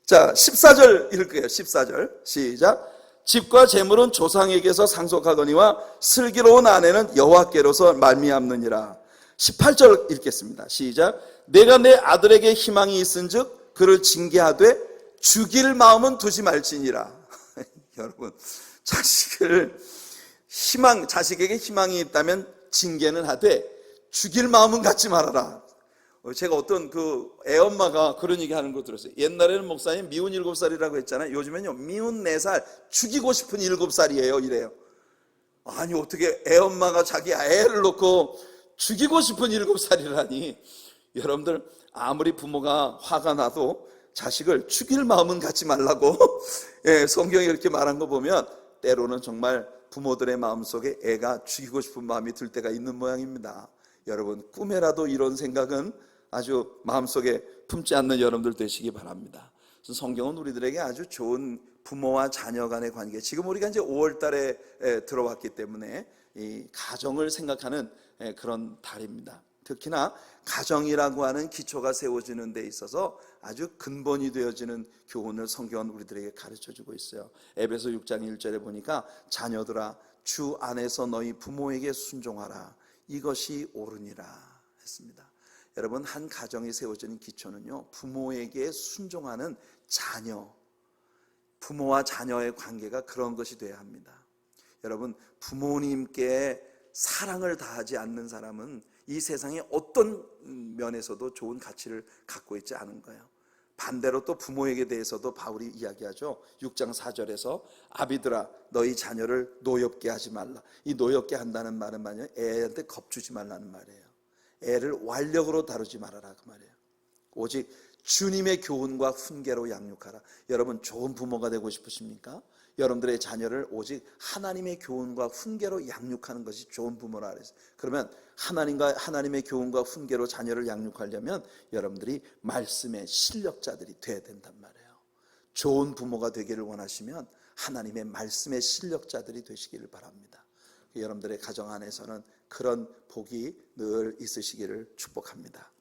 자, 14절 읽을게요. 14절 시작. 집과 재물은 조상에게서 상속하거니와 슬기로운 아내는 여호와께로서 말미암느니라. 18절 읽겠습니다. 시작. 내가 내 아들에게 희망이 있은즉 그를 징계하되 죽일 마음은 두지 말지니라. 여러분, 자식에게 희망이 있다면 징계는 하되 죽일 마음은 갖지 말아라. 제가 어떤 애엄마가 그런 얘기 하는 거 들었어요. 옛날에는 목사님 미운 7살이라고 했잖아요. 요즘엔요 미운 4살, 죽이고 싶은 7살이에요 이래요. 아니 어떻게 애엄마가 자기 애를 놓고 죽이고 싶은 7살이라니. 여러분들 아무리 부모가 화가 나도 자식을 죽일 마음은 갖지 말라고 성경이 이렇게 말한 거 보면 때로는 정말 부모들의 마음속에 애가 죽이고 싶은 마음이 들 때가 있는 모양입니다. 여러분, 꿈에라도 이런 생각은 아주 마음속에 품지 않는 여러분들 되시기 바랍니다. 성경은 우리들에게 아주 좋은 부모와 자녀 간의 관계, 지금 우리가 이제 5월 달에 들어왔기 때문에 이 가정을 생각하는 그런 달입니다. 특히나 가정이라고 하는 기초가 세워지는 데 있어서 아주 근본이 되어지는 교훈을 성경은 우리들에게 가르쳐주고 있어요. 에베소 6장 1절에 보니까 자녀들아 주 안에서 너희 부모에게 순종하라, 이것이 옳으니라 했습니다. 여러분, 한 가정이 세워지는 기초는요, 부모에게 순종하는 자녀, 부모와 자녀의 관계가 그런 것이 되어야 합니다. 여러분, 부모님께 사랑을 다하지 않는 사람은 이 세상에 어떤 면에서도 좋은 가치를 갖고 있지 않은 거예요. 반대로 또 부모에게 대해서도 바울이 이야기하죠. 6장 4절에서 아비들아 너희 자녀를 노엽게 하지 말라. 이 노엽게 한다는 말은 말이에요, 애한테 겁주지 말라는 말이에요. 애를 완력으로 다루지 말아라 그 말이에요. 오직 주님의 교훈과 훈계로 양육하라. 여러분, 좋은 부모가 되고 싶으십니까? 여러분들의 자녀를 오직 하나님의 교훈과 훈계로 양육하는 것이 좋은 부모라 그랬어요. 그러면 하나님의 교훈과 훈계로 자녀를 양육하려면 여러분들이 말씀의 실력자들이 돼야 된단 말이에요. 좋은 부모가 되기를 원하시면 하나님의 말씀의 실력자들이 되시기를 바랍니다. 여러분들의 가정 안에서는 그런 복이 늘 있으시기를 축복합니다.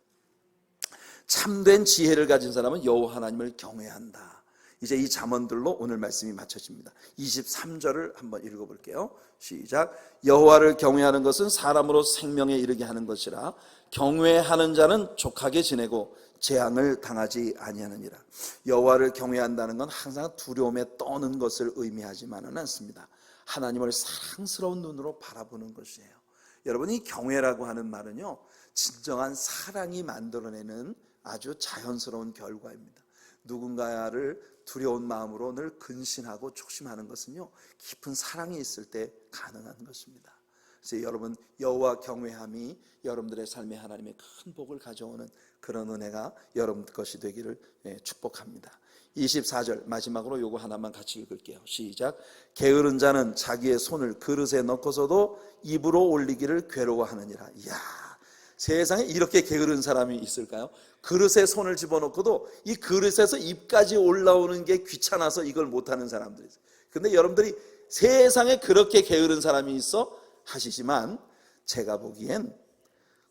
참된 지혜를 가진 사람은 여호와 하나님을 경외한다. 이제 이 잠언들로 오늘 말씀이 마쳐집니다. 23절을 한번 읽어볼게요. 시작. 여호와를 경외하는 것은 사람으로 생명에 이르게 하는 것이라 경외하는 자는 족하게 지내고 재앙을 당하지 아니하느니라. 여호와를 경외한다는 건 항상 두려움에 떠는 것을 의미하지만은 않습니다. 하나님을 사랑스러운 눈으로 바라보는 것이에요. 여러분, 이 경외라고 하는 말은요, 진정한 사랑이 만들어내는 아주 자연스러운 결과입니다. 누군가를 두려운 마음으로 늘 근신하고 조심하는 것은요, 깊은 사랑이 있을 때 가능한 것입니다. 그래서 여러분, 여호와 경외함이 여러분들의 삶에 하나님의 큰 복을 가져오는 그런 은혜가 여러분 것이 되기를 축복합니다. 24절 마지막으로 요거 하나만 같이 읽을게요. 시작. 게으른 자는 자기의 손을 그릇에 넣고서도 입으로 올리기를 괴로워하느니라. 이야, 세상에 이렇게 게으른 사람이 있을까요? 그릇에 손을 집어넣고도 이 그릇에서 입까지 올라오는 게 귀찮아서 이걸 못하는 사람들이 있어요. 근데 여러분들이 세상에 그렇게 게으른 사람이 있어 하시지만, 제가 보기엔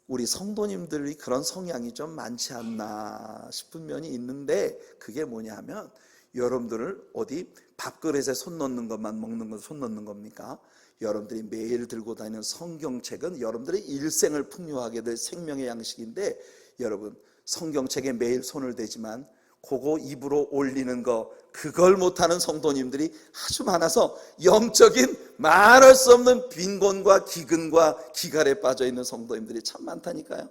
우리 성도님들이 그런 성향이 좀 많지 않나 싶은 면이 있는데, 그게 뭐냐 하면, 여러분들을 어디 밥그릇에 손 넣는 것만 먹는 건 손 넣는 겁니까? 여러분들이 매일 들고 다니는 성경책은 여러분들의 일생을 풍요하게 될 생명의 양식인데, 여러분 성경책에 매일 손을 대지만 그거 입으로 올리는 거, 그걸 못하는 성도님들이 아주 많아서 영적인 말할 수 없는 빈곤과 기근과 기갈에 빠져 있는 성도님들이 참 많다니까요.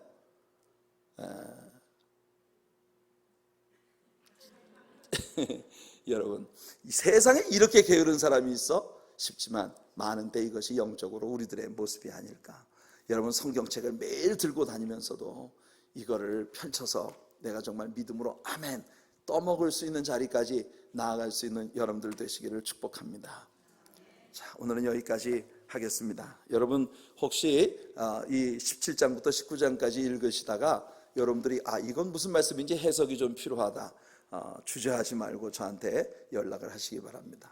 여러분, 이 세상에 이렇게 게으른 사람이 있어 싶지만 많은데 이것이 영적으로 우리들의 모습이 아닐까. 여러분, 성경책을 매일 들고 다니면서도 이거를 펼쳐서 내가 정말 믿음으로 아멘 떠먹을 수 있는 자리까지 나아갈 수 있는 여러분들 되시기를 축복합니다. 자, 오늘은 여기까지 하겠습니다. 여러분, 혹시 이 17장부터 19장까지 읽으시다가 여러분들이 이건 무슨 말씀인지 해석이 좀 필요하다, 주저하지 말고 저한테 연락을 하시기 바랍니다.